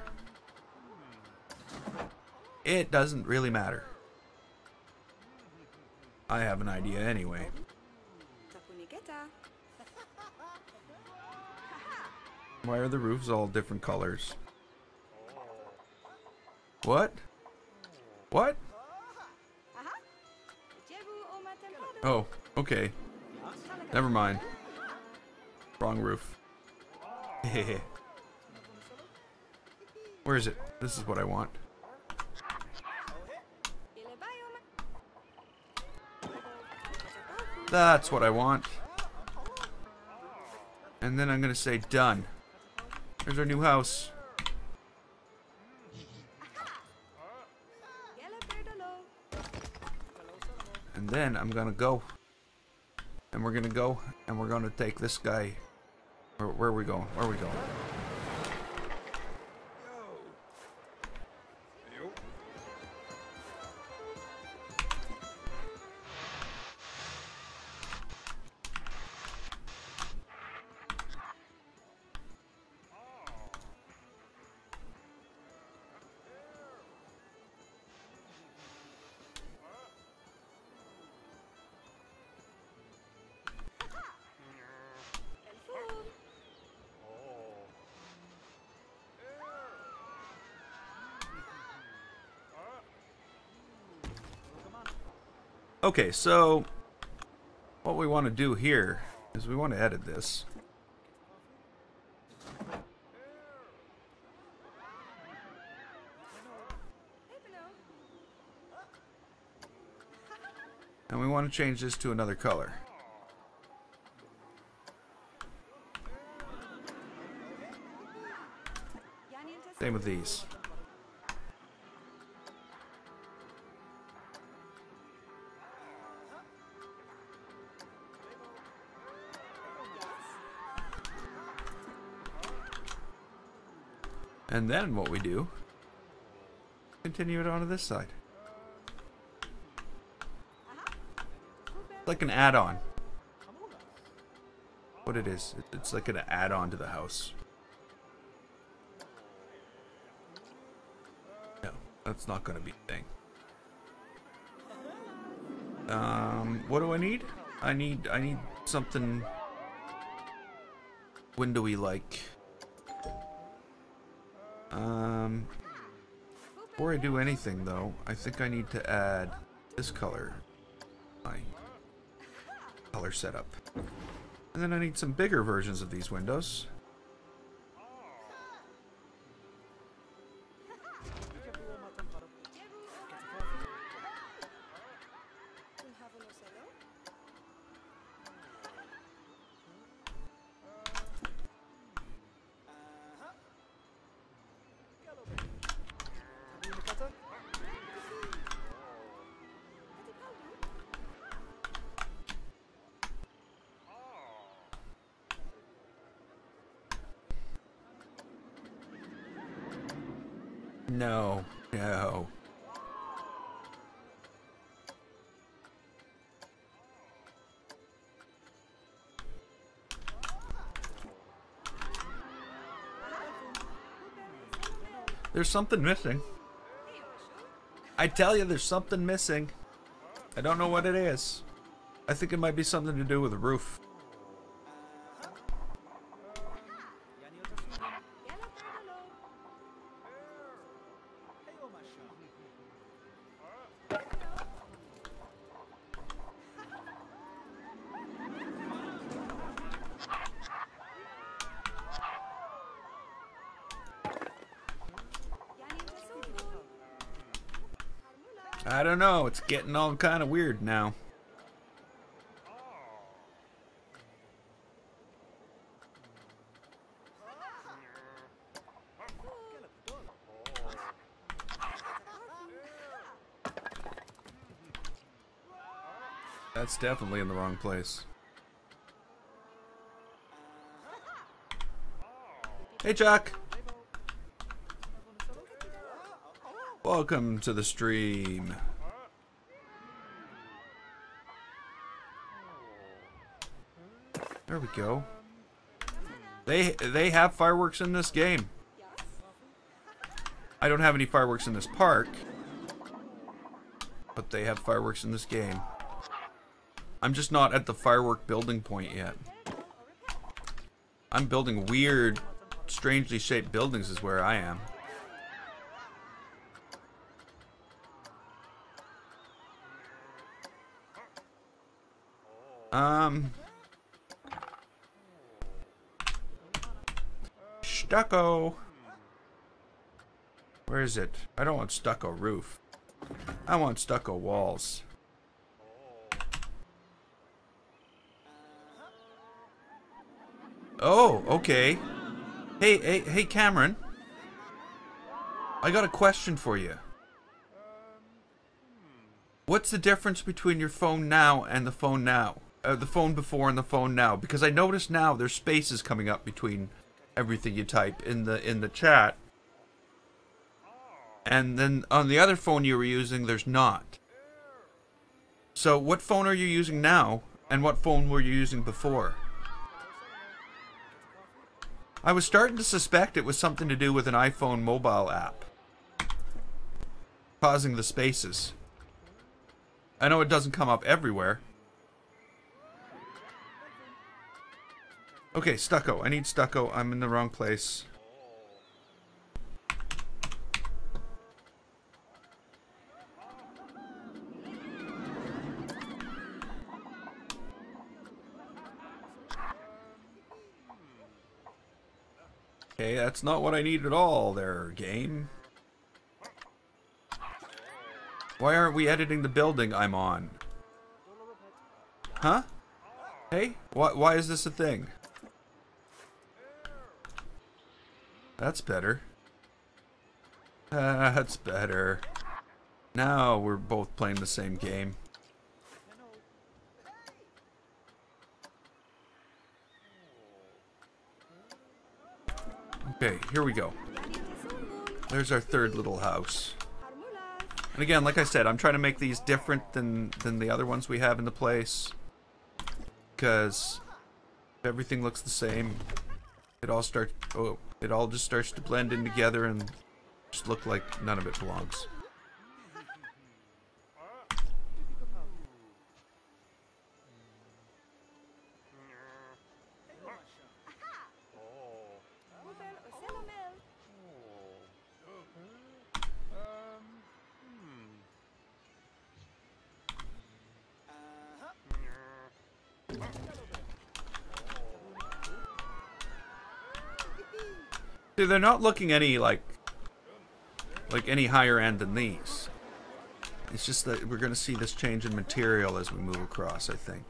It doesn't really matter. I have an idea anyway. Why are the roofs all different colors? What? What? Oh, okay. Never mind. Wrong roof. Where is it? This is what I want. That's what I want. And then I'm gonna say done. Here's our new house. And then I'm gonna go. And we're gonna go and we're gonna take this guy. Where are we going? Where are we going? Okay, so what we want to do here is we want to edit this. And we want to change this to another color. Same with these. And then what we do, continue it onto this side. Like an add-on. What it is, it's like an add-on to the house. No, that's not going to be a thing. What do I need? I need something windowy like. Before I do anything though, I think I need to add this color. My color setup. And then I need some bigger versions of these windows. No, no. There's something missing. I tell you, there's something missing. I don't know what it is. I think it might be something to do with the roof. I don't know, it's getting all kind of weird now. That's definitely in the wrong place. Hey, Chuck! Welcome to the stream. There we go. They have fireworks in this game. I don't have any fireworks in this park, but they have fireworks in this game. I'm just not at the firework building point yet. I'm building weird, strangely shaped buildings is where I am. Stucco. Where is it? I don't want stucco roof. I want stucco walls. Oh, okay. Hey, Cameron. I got a question for you. What's the difference between your phone now and the phone now? The phone before and the phone now? Because I notice now there's spaces coming up between everything you type in the chat. And then on the other phone you were using, there's not. So what phone are you using now? And what phone were you using before? I was starting to suspect it was something to do with an iPhone mobile app causing the spaces. I know it doesn't come up everywhere. Okay, stucco. I need stucco. I'm in the wrong place. Okay, that's not what I need at all there, game. Why aren't we editing the building I'm on? Huh? Hey? Why is this a thing? That's better. That's better. Now we're both playing the same game. Okay, here we go. There's our third little house. And again, like I said, I'm trying to make these different than the other ones we have in the place. Because if everything looks the same, it all just starts to blend in together and just look like none of it belongs. See, they're not looking any like any higher end than these. It's just that we're gonna see this change in material as we move across, I think.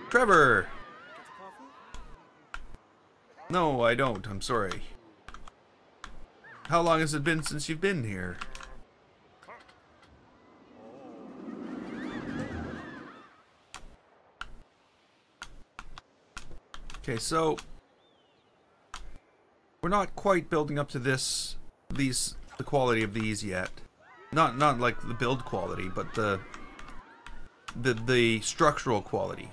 Trevor! No, I don't. I'm sorry. How long has it been since you've been here? Okay, so we're not quite building up to the quality of these yet. Not like the build quality, but the structural quality.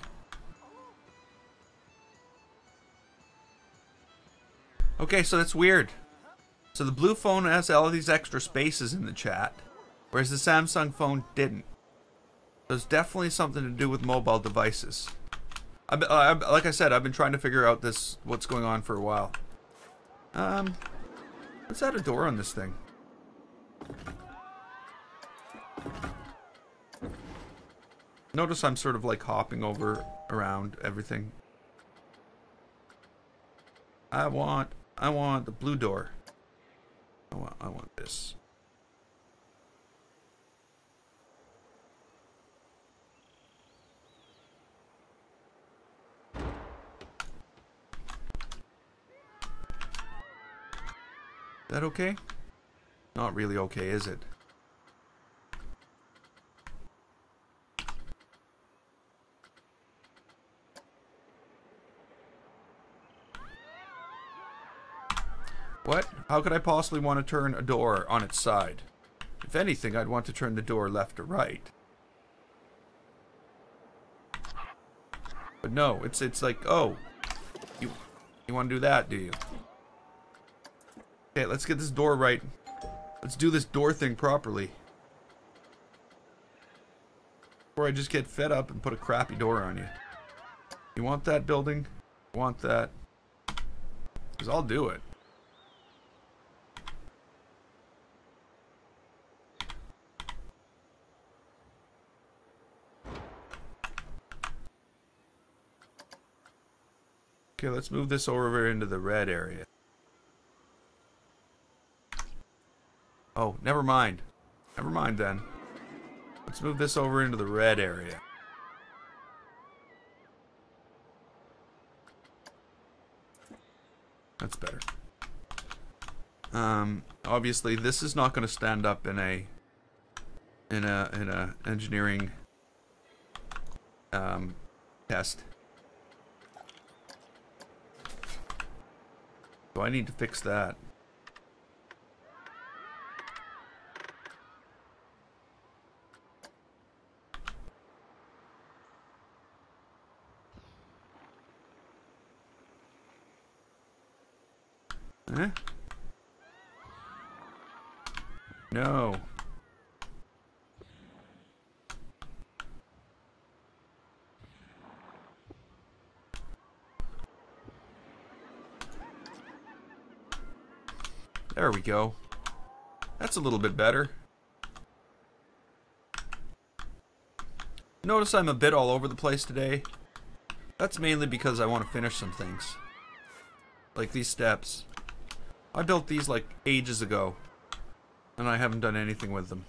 Okay, so that's weird. So the blue phone has all of these extra spaces in the chat, whereas the Samsung phone didn't. There's definitely something to do with mobile devices. Like I said, I've been trying to figure out what's going on for a while. Let's add a door on this thing. Notice I'm sort of like hopping around everything. I want the blue door. I want this. Is that okay? Not really okay, is it? What? How could I possibly want to turn a door on its side? If anything, I'd want to turn the door left or right. But no, it's like, oh, you want to do that, do you? Okay, let's get this door right. Let's do this door thing properly. Before I just get fed up and put a crappy door on you. You want that building? I want that. Because I'll do it. Okay, let's move this over into the red area. Oh, never mind. Never mind then. Let's move this over into the red area. That's better. Obviously this is not going to stand up in a engineering test. So I need to fix that. Huh? No. There we go. That's a little bit better. Notice I'm a bit all over the place today. That's mainly because I want to finish some things. Like these steps. I built these like ages ago. And I haven't done anything with them.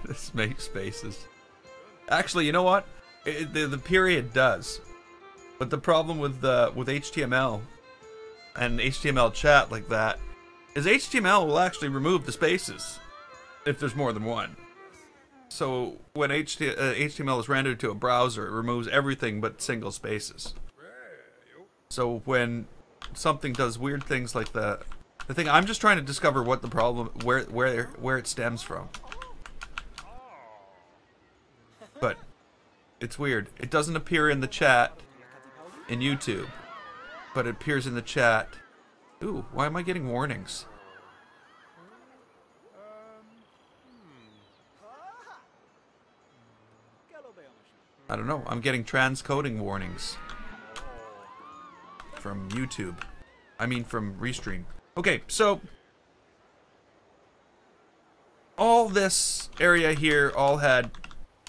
This makes spaces. Actually, you know what? The period does. But the problem with HTML and HTML chat like that is HTML will actually remove the spaces if there's more than one. So when HTML is rendered to a browser, it removes everything but single spaces. So when something does weird things like that, the thing I'm just trying to discover what the problem, where it stems from. But it's weird. It doesn't appear in the chat in YouTube, but it appears in the chat. Ooh, why am I getting warnings? I don't know. I'm getting transcoding warnings from YouTube. I mean from Restream. Okay, so all this area here all had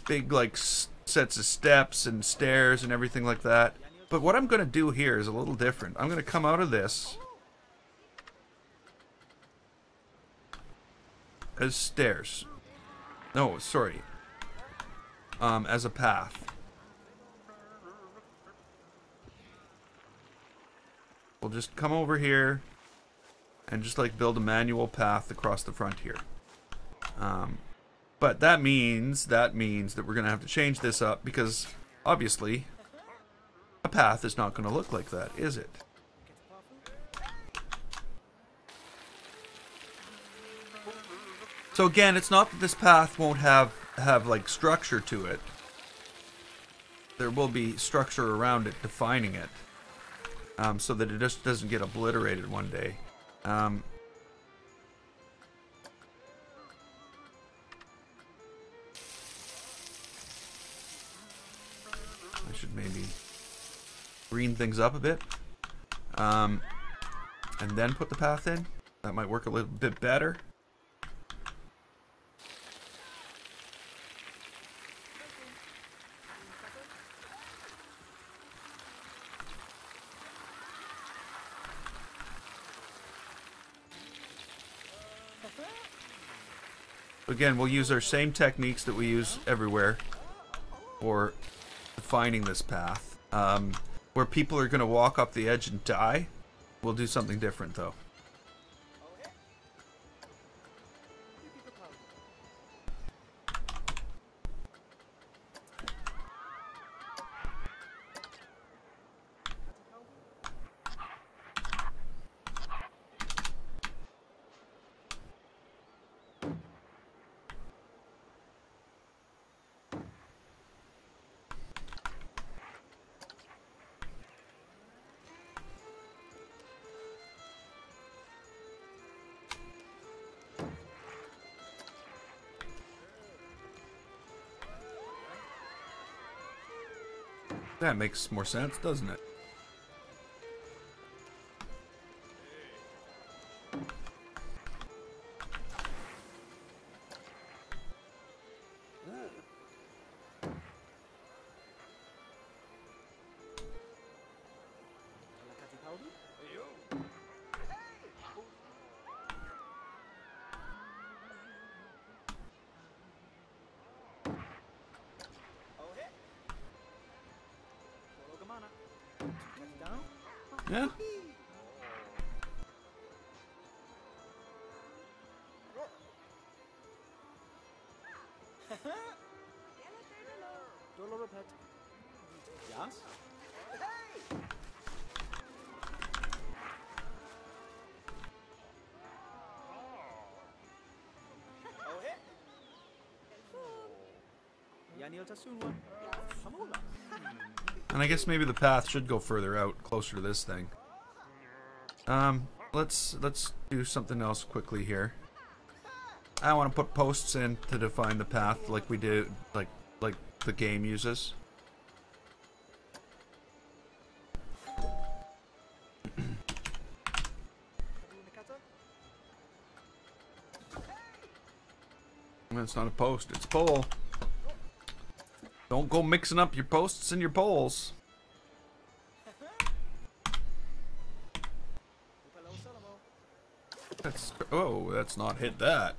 big like sets of steps and stairs and everything like that. But what I'm going to do here is a little different. I'm going to come out of this as stairs. No, sorry. As a path. We'll just come over here and just like build a manual path across the front here. But that means that we're going to have to change this up because obviously a path is not going to look like that, is it? So again, it's not that this path won't have like structure to it. There will be structure around it defining it. So that it just doesn't get obliterated one day. I should maybe green things up a bit. And then put the path in. That might work a little bit better. Again, we'll use our same techniques that we use everywhere for defining this path. Where people are going to walk up the edge and die, we'll do something different though. That makes more sense, doesn't it? Yeah. Yes? And I guess maybe the path should go further out, closer to this thing. Let's do something else quickly here. I want to put posts in to define the path like we do, like the game uses. It's not a post, it's a pole. Don't go mixing up your posts and your poles. That's not hit that.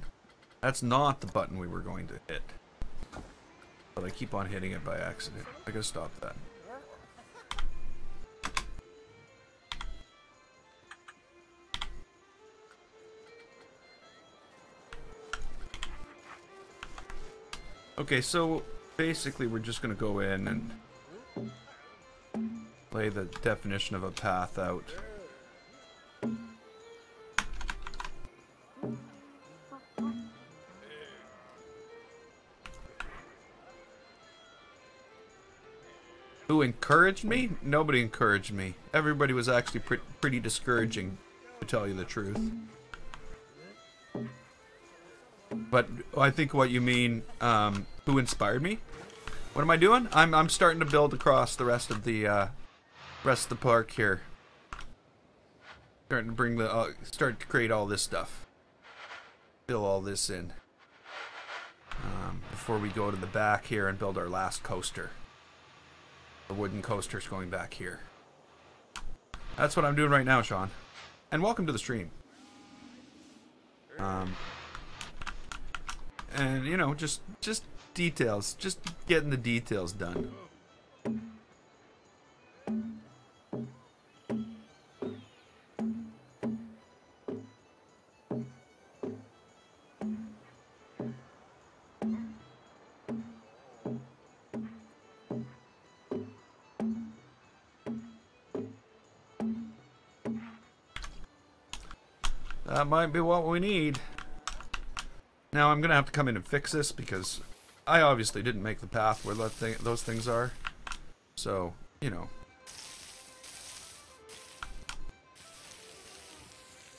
That's not the button we were going to hit. But I keep on hitting it by accident. I gotta stop that. Okay, so basically we're just gonna go in and lay the definition of a path out. Who encouraged me? Nobody encouraged me. Everybody was actually pretty discouraging, to tell you the truth. But I think what you mean, who inspired me? What am I doing? I'm starting to build across the rest of the park here. Starting to bring the start to create all this stuff. Fill all this in. Before we go to the back here and build our last coaster. The wooden coaster's going back here. That's what I'm doing right now, Sean. And welcome to the stream. And you know, just details, just getting the details done. That might be what we need. Now I'm gonna have to come in and fix this because I obviously didn't make the path where those things are. So, you know.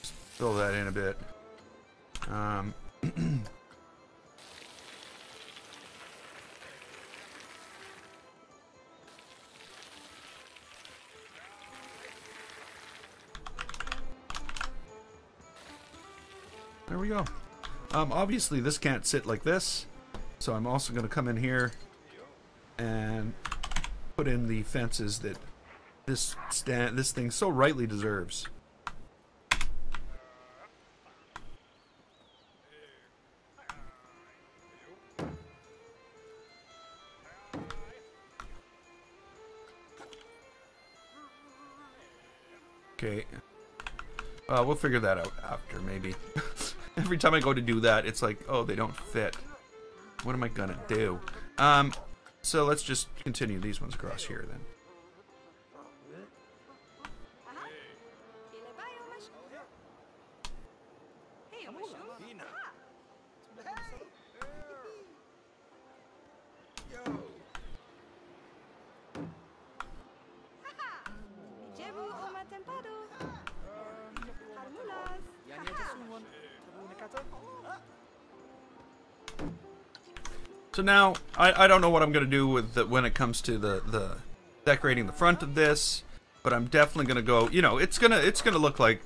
Just fill that in a bit. There we go. Obviously this can't sit like this, so I'm also going to come in here and put in the fences that this thing so rightly deserves. Okay. We'll figure that out after, maybe. Every time I go to do that, it's like, oh, they don't fit. What am I gonna do? So let's just continue these ones across here then. So now, I don't know what I'm going to do with when it comes to the decorating the front of this, but I'm definitely going to go, you know, it's gonna look like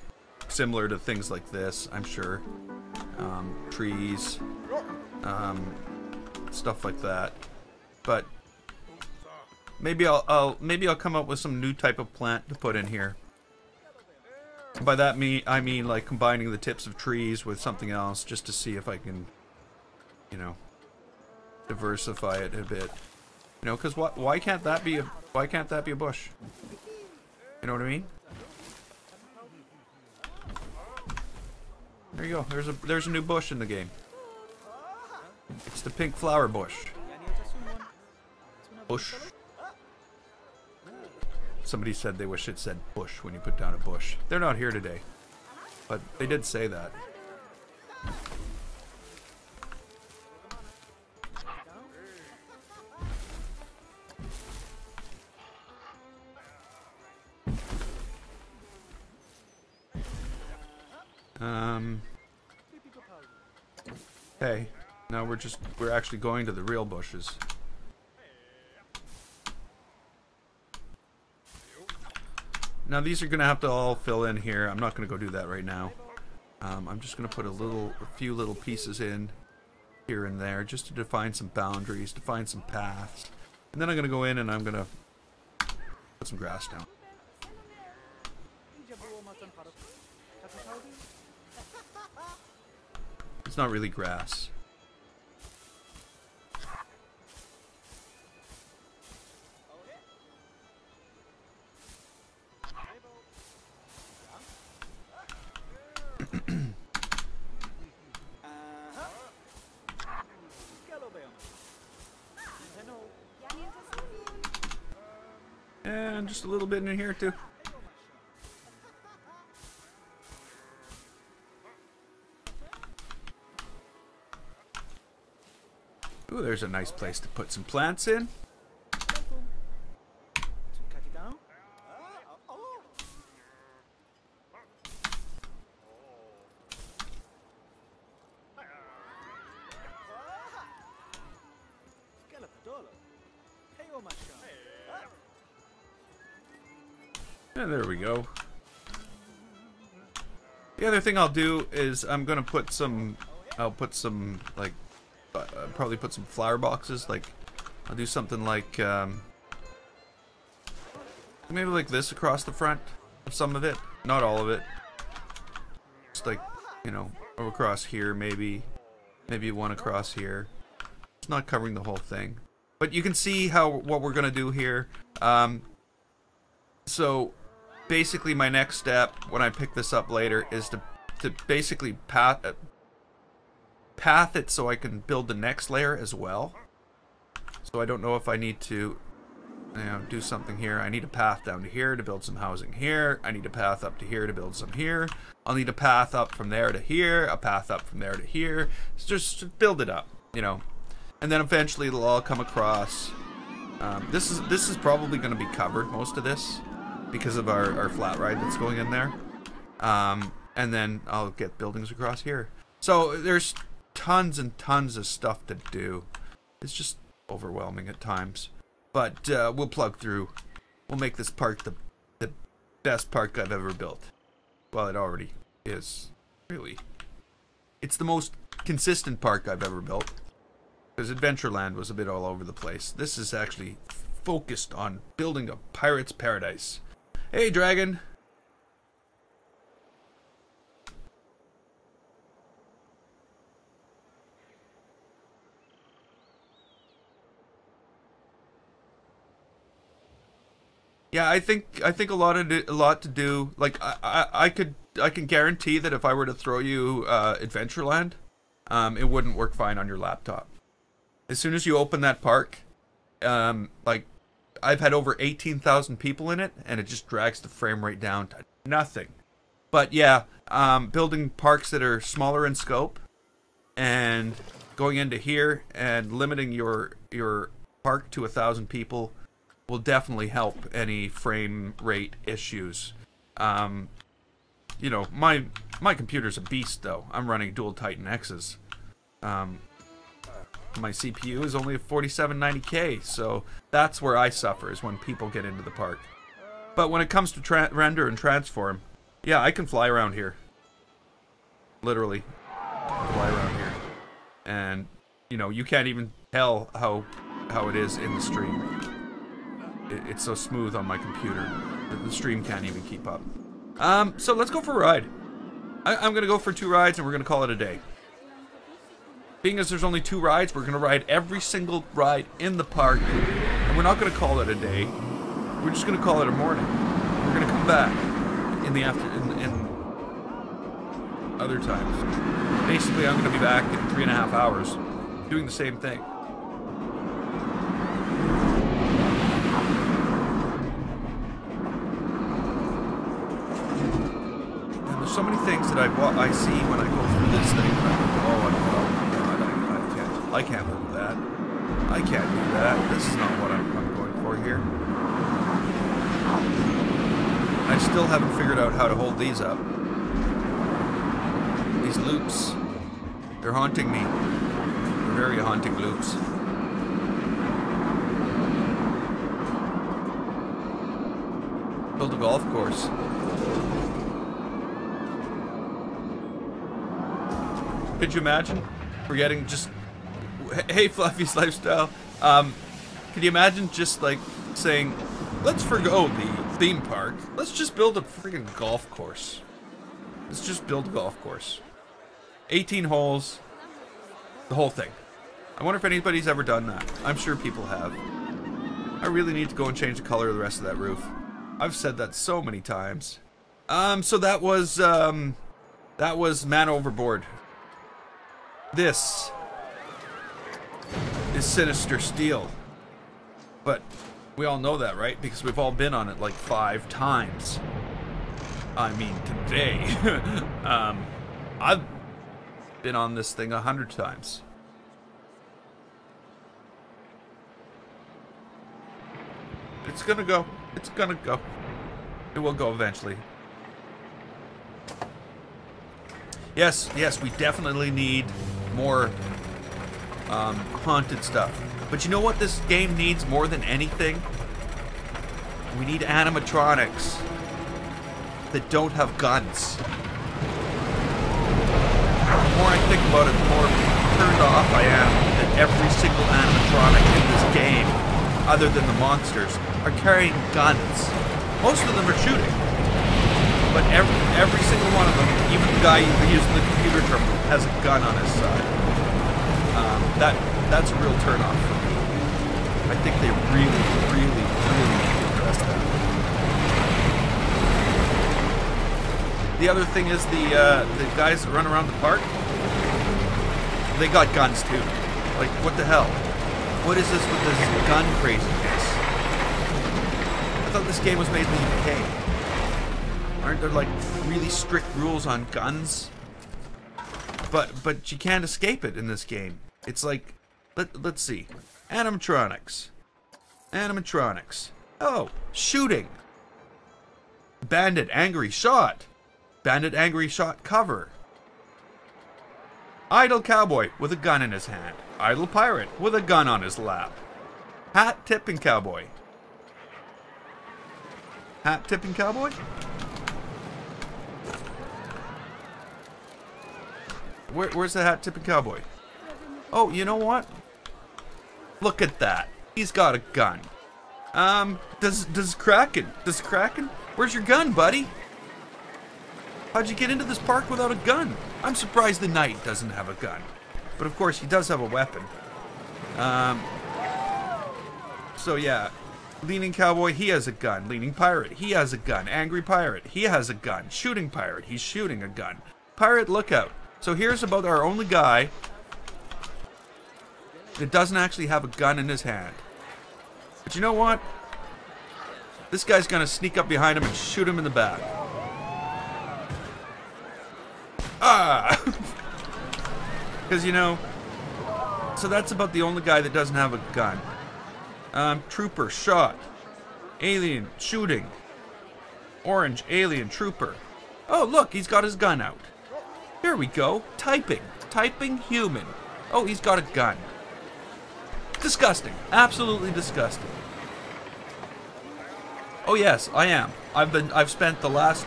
similar to things like this, I'm sure. Trees, stuff like that. But maybe I'll come up with some new type of plant to put in here. By that I mean like combining the tips of trees with something else, just to see if I can, you know, diversify it a bit. You know, because why can't that be a bush? You know what I mean? There you go. There's a new bush in the game. It's the pink flower bush. Bush. Somebody said they wish it said bush when you put down a bush. They're not here today, but they did say that. Okay, now we're actually going to the real bushes. Now these are gonna have to all fill in here. I'm not gonna go do that right now. I'm just gonna put a few little pieces in here and there just to define some boundaries, define some paths. And then I'm going to go in and I'm going to put some grass down. It's not really grass. And just a little bit in here too. Ooh, there's a nice place to put some plants in. And there we go. The other thing I'll do is I'm gonna put some, I'll put some like, probably put some flower boxes. Like, I'll do something like maybe like this across the front of some of it, not all of it. Just like, you know, across here, maybe one across here. It's not covering the whole thing, but you can see how what we're gonna do here. So basically my next step when I pick this up later is to basically path it so I can build the next layer as well. So I don't know if I need to, you know, do something here. I need a path down to here to build some housing here. I need a path up to here to build some here. I'll need a path up from there to here, a path up from there to here. So just build it up, you know. And then eventually it'll all come across. This is probably going to be covered, most of this, because of our flat ride that's going in there. And then I'll get buildings across here. So there's tons and tons of stuff to do. It's just overwhelming at times. But we'll plug through. We'll make this park the best park I've ever built. Well, it already is, really. It's the most consistent park I've ever built. Because Adventureland was a bit all over the place. This is actually focused on building a pirate's paradise. Hey, dragon! Yeah, I think a lot to do. Like I can guarantee that if I were to throw you Adventureland, it wouldn't work fine on your laptop. As soon as you open that park, like I've had over 18,000 people in it, and it just drags the frame rate down to nothing. But yeah, building parks that are smaller in scope, and going into here and limiting your park to 1,000 people will definitely help any frame rate issues. You know, my computer's a beast though. I'm running dual Titan X's. My CPU is only a 4790K, so that's where I suffer, is when people get into the park. But when it comes to render and transform, yeah, I can fly around here. Literally, fly around here. And, you know, you can't even tell how it is in the stream. It's so smooth on my computer that the stream can't even keep up. So let's go for a ride. I'm gonna go for 2 rides and we're gonna call it a day. Being as there's only 2 rides, we're gonna ride every single ride in the park, and we're not gonna call it a day. We're just gonna call it a morning. We're gonna come back in the in other times. Basically, I'm gonna be back in 3.5 hours, doing the same thing. And there's so many things that I see when I go through this thing. I can't do that. I can't do that. This is not what I'm going for here. I still haven't figured out how to hold these up. These loops. They're haunting me. They're very haunting loops. Build a golf course. Could you imagine? We're getting just Hey, Fluffy's Lifestyle. Can you imagine just like saying, let's forgo the theme park. Let's just build a friggin' golf course. Let's just build a golf course. 18 holes. The whole thing. I wonder if anybody's ever done that. I'm sure people have. I really need to go and change the color of the rest of that roof. I've said that so many times. So that was Man Overboard. This is Sinister Steel. But we all know that, right? Because we've all been on it like 5 times. I mean, today. I've been on this thing 100 times. It's gonna go. It's gonna go. It will go eventually. Yes, we definitely need more haunted stuff. But you know what this game needs more than anything? We need animatronics that don't have guns. The more I think about it, the more turned off I am that every single animatronic in this game, other than the monsters, are carrying guns. Most of them are shooting. But every single one of them, even the guy using the computer terminal, has a gun on his side. That's a real turn-off for me. I think they really need to address that. The other thing is the guys that run around the park, they got guns too. Like, what the hell? What is this with this gun craziness? I thought this game was made in the UK. Aren't there like really strict rules on guns? But you can't escape it in this game. It's like, let's see. Animatronics. Oh, shooting. Bandit, angry shot. Bandit, angry shot, cover. Idle cowboy with a gun in his hand. Idle pirate with a gun on his lap. Hat tipping cowboy. Hat tipping cowboy? Where's the hat tipping cowboy? Oh, you know what? Look at that. He's got a gun. Does Kraken? Where's your gun, buddy? How'd you get into this park without a gun? I'm surprised the knight doesn't have a gun. But of course, he does have a weapon. So yeah. Leaning cowboy, he has a gun. Leaning pirate, he has a gun. Angry pirate, he has a gun. Shooting pirate, he's shooting a gun. Pirate lookout. So here's about our only guy that doesn't actually have a gun in his hand. But you know what? This guy's gonna sneak up behind him and shoot him in the back. Ah! Because, you know, so that's about the only guy that doesn't have a gun. Trooper, shot. Alien, shooting. Orange, alien, trooper. Oh, look, he's got his gun out. Here we go. Typing. Typing human. Oh, he's got a gun. Disgusting. Absolutely disgusting. Oh yes, I am. I've spent the last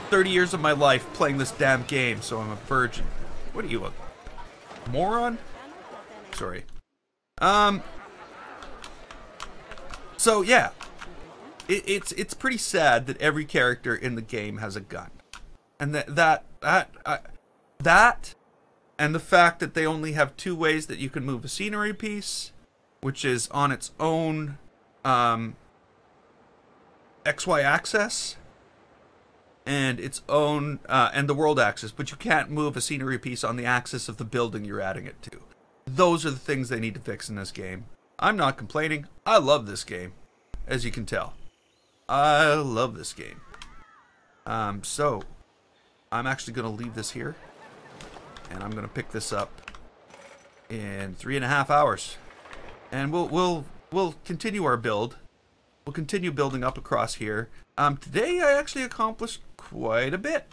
30 years of my life playing this damn game, so I'm a virgin. What are you, a moron? Sorry. So yeah. It's pretty sad that every character in the game has a gun. And that and the fact that they only have 2 ways that you can move a scenery piece, which is on its own XY axis and its own and the world axis, but you can't move a scenery piece on the axis of the building you're adding it to. Those are the things they need to fix in this game. I'm not complaining. I love this game, as you can tell. I love this game. So I'm actually going to leave this here, and I'm going to pick this up in 3.5 hours, and we'll continue our build. We'll continue building up across here. Today I actually accomplished quite a bit.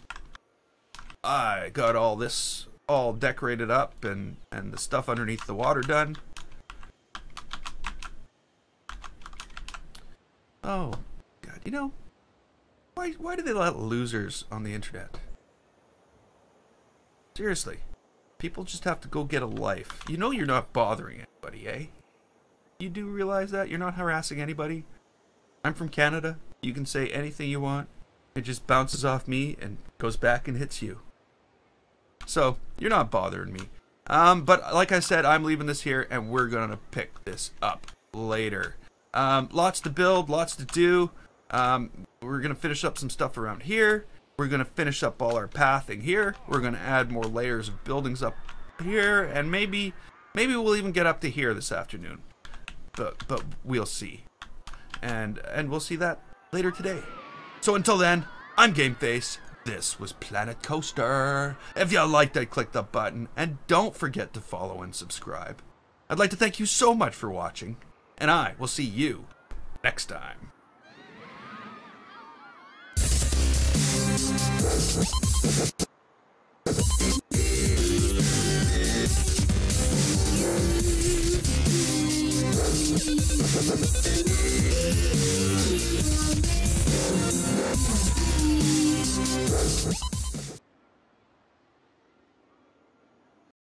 I got all this all decorated up and the stuff underneath the water done. Oh God, you know, why do they let losers on the internet? Seriously, People just have to go get a life. You know you're not bothering anybody, eh? You do realize that? You're not harassing anybody? I'm from Canada. You can say anything you want. It just bounces off me and goes back and hits you. So, you're not bothering me. But like I said, I'm leaving this here and we're going to pick this up later. Lots to build, lots to do. We're going to finish up some stuff around here. We're going to finish up all our pathing here. We're going to add more layers of buildings up here. And maybe we'll even get up to here this afternoon. But we'll see. And we'll see that later today. So until then, I'm GameFace. This was Planet Coaster. If you liked it, click the button. And don't forget to follow and subscribe. I'd like to thank you so much for watching. And I will see you next time.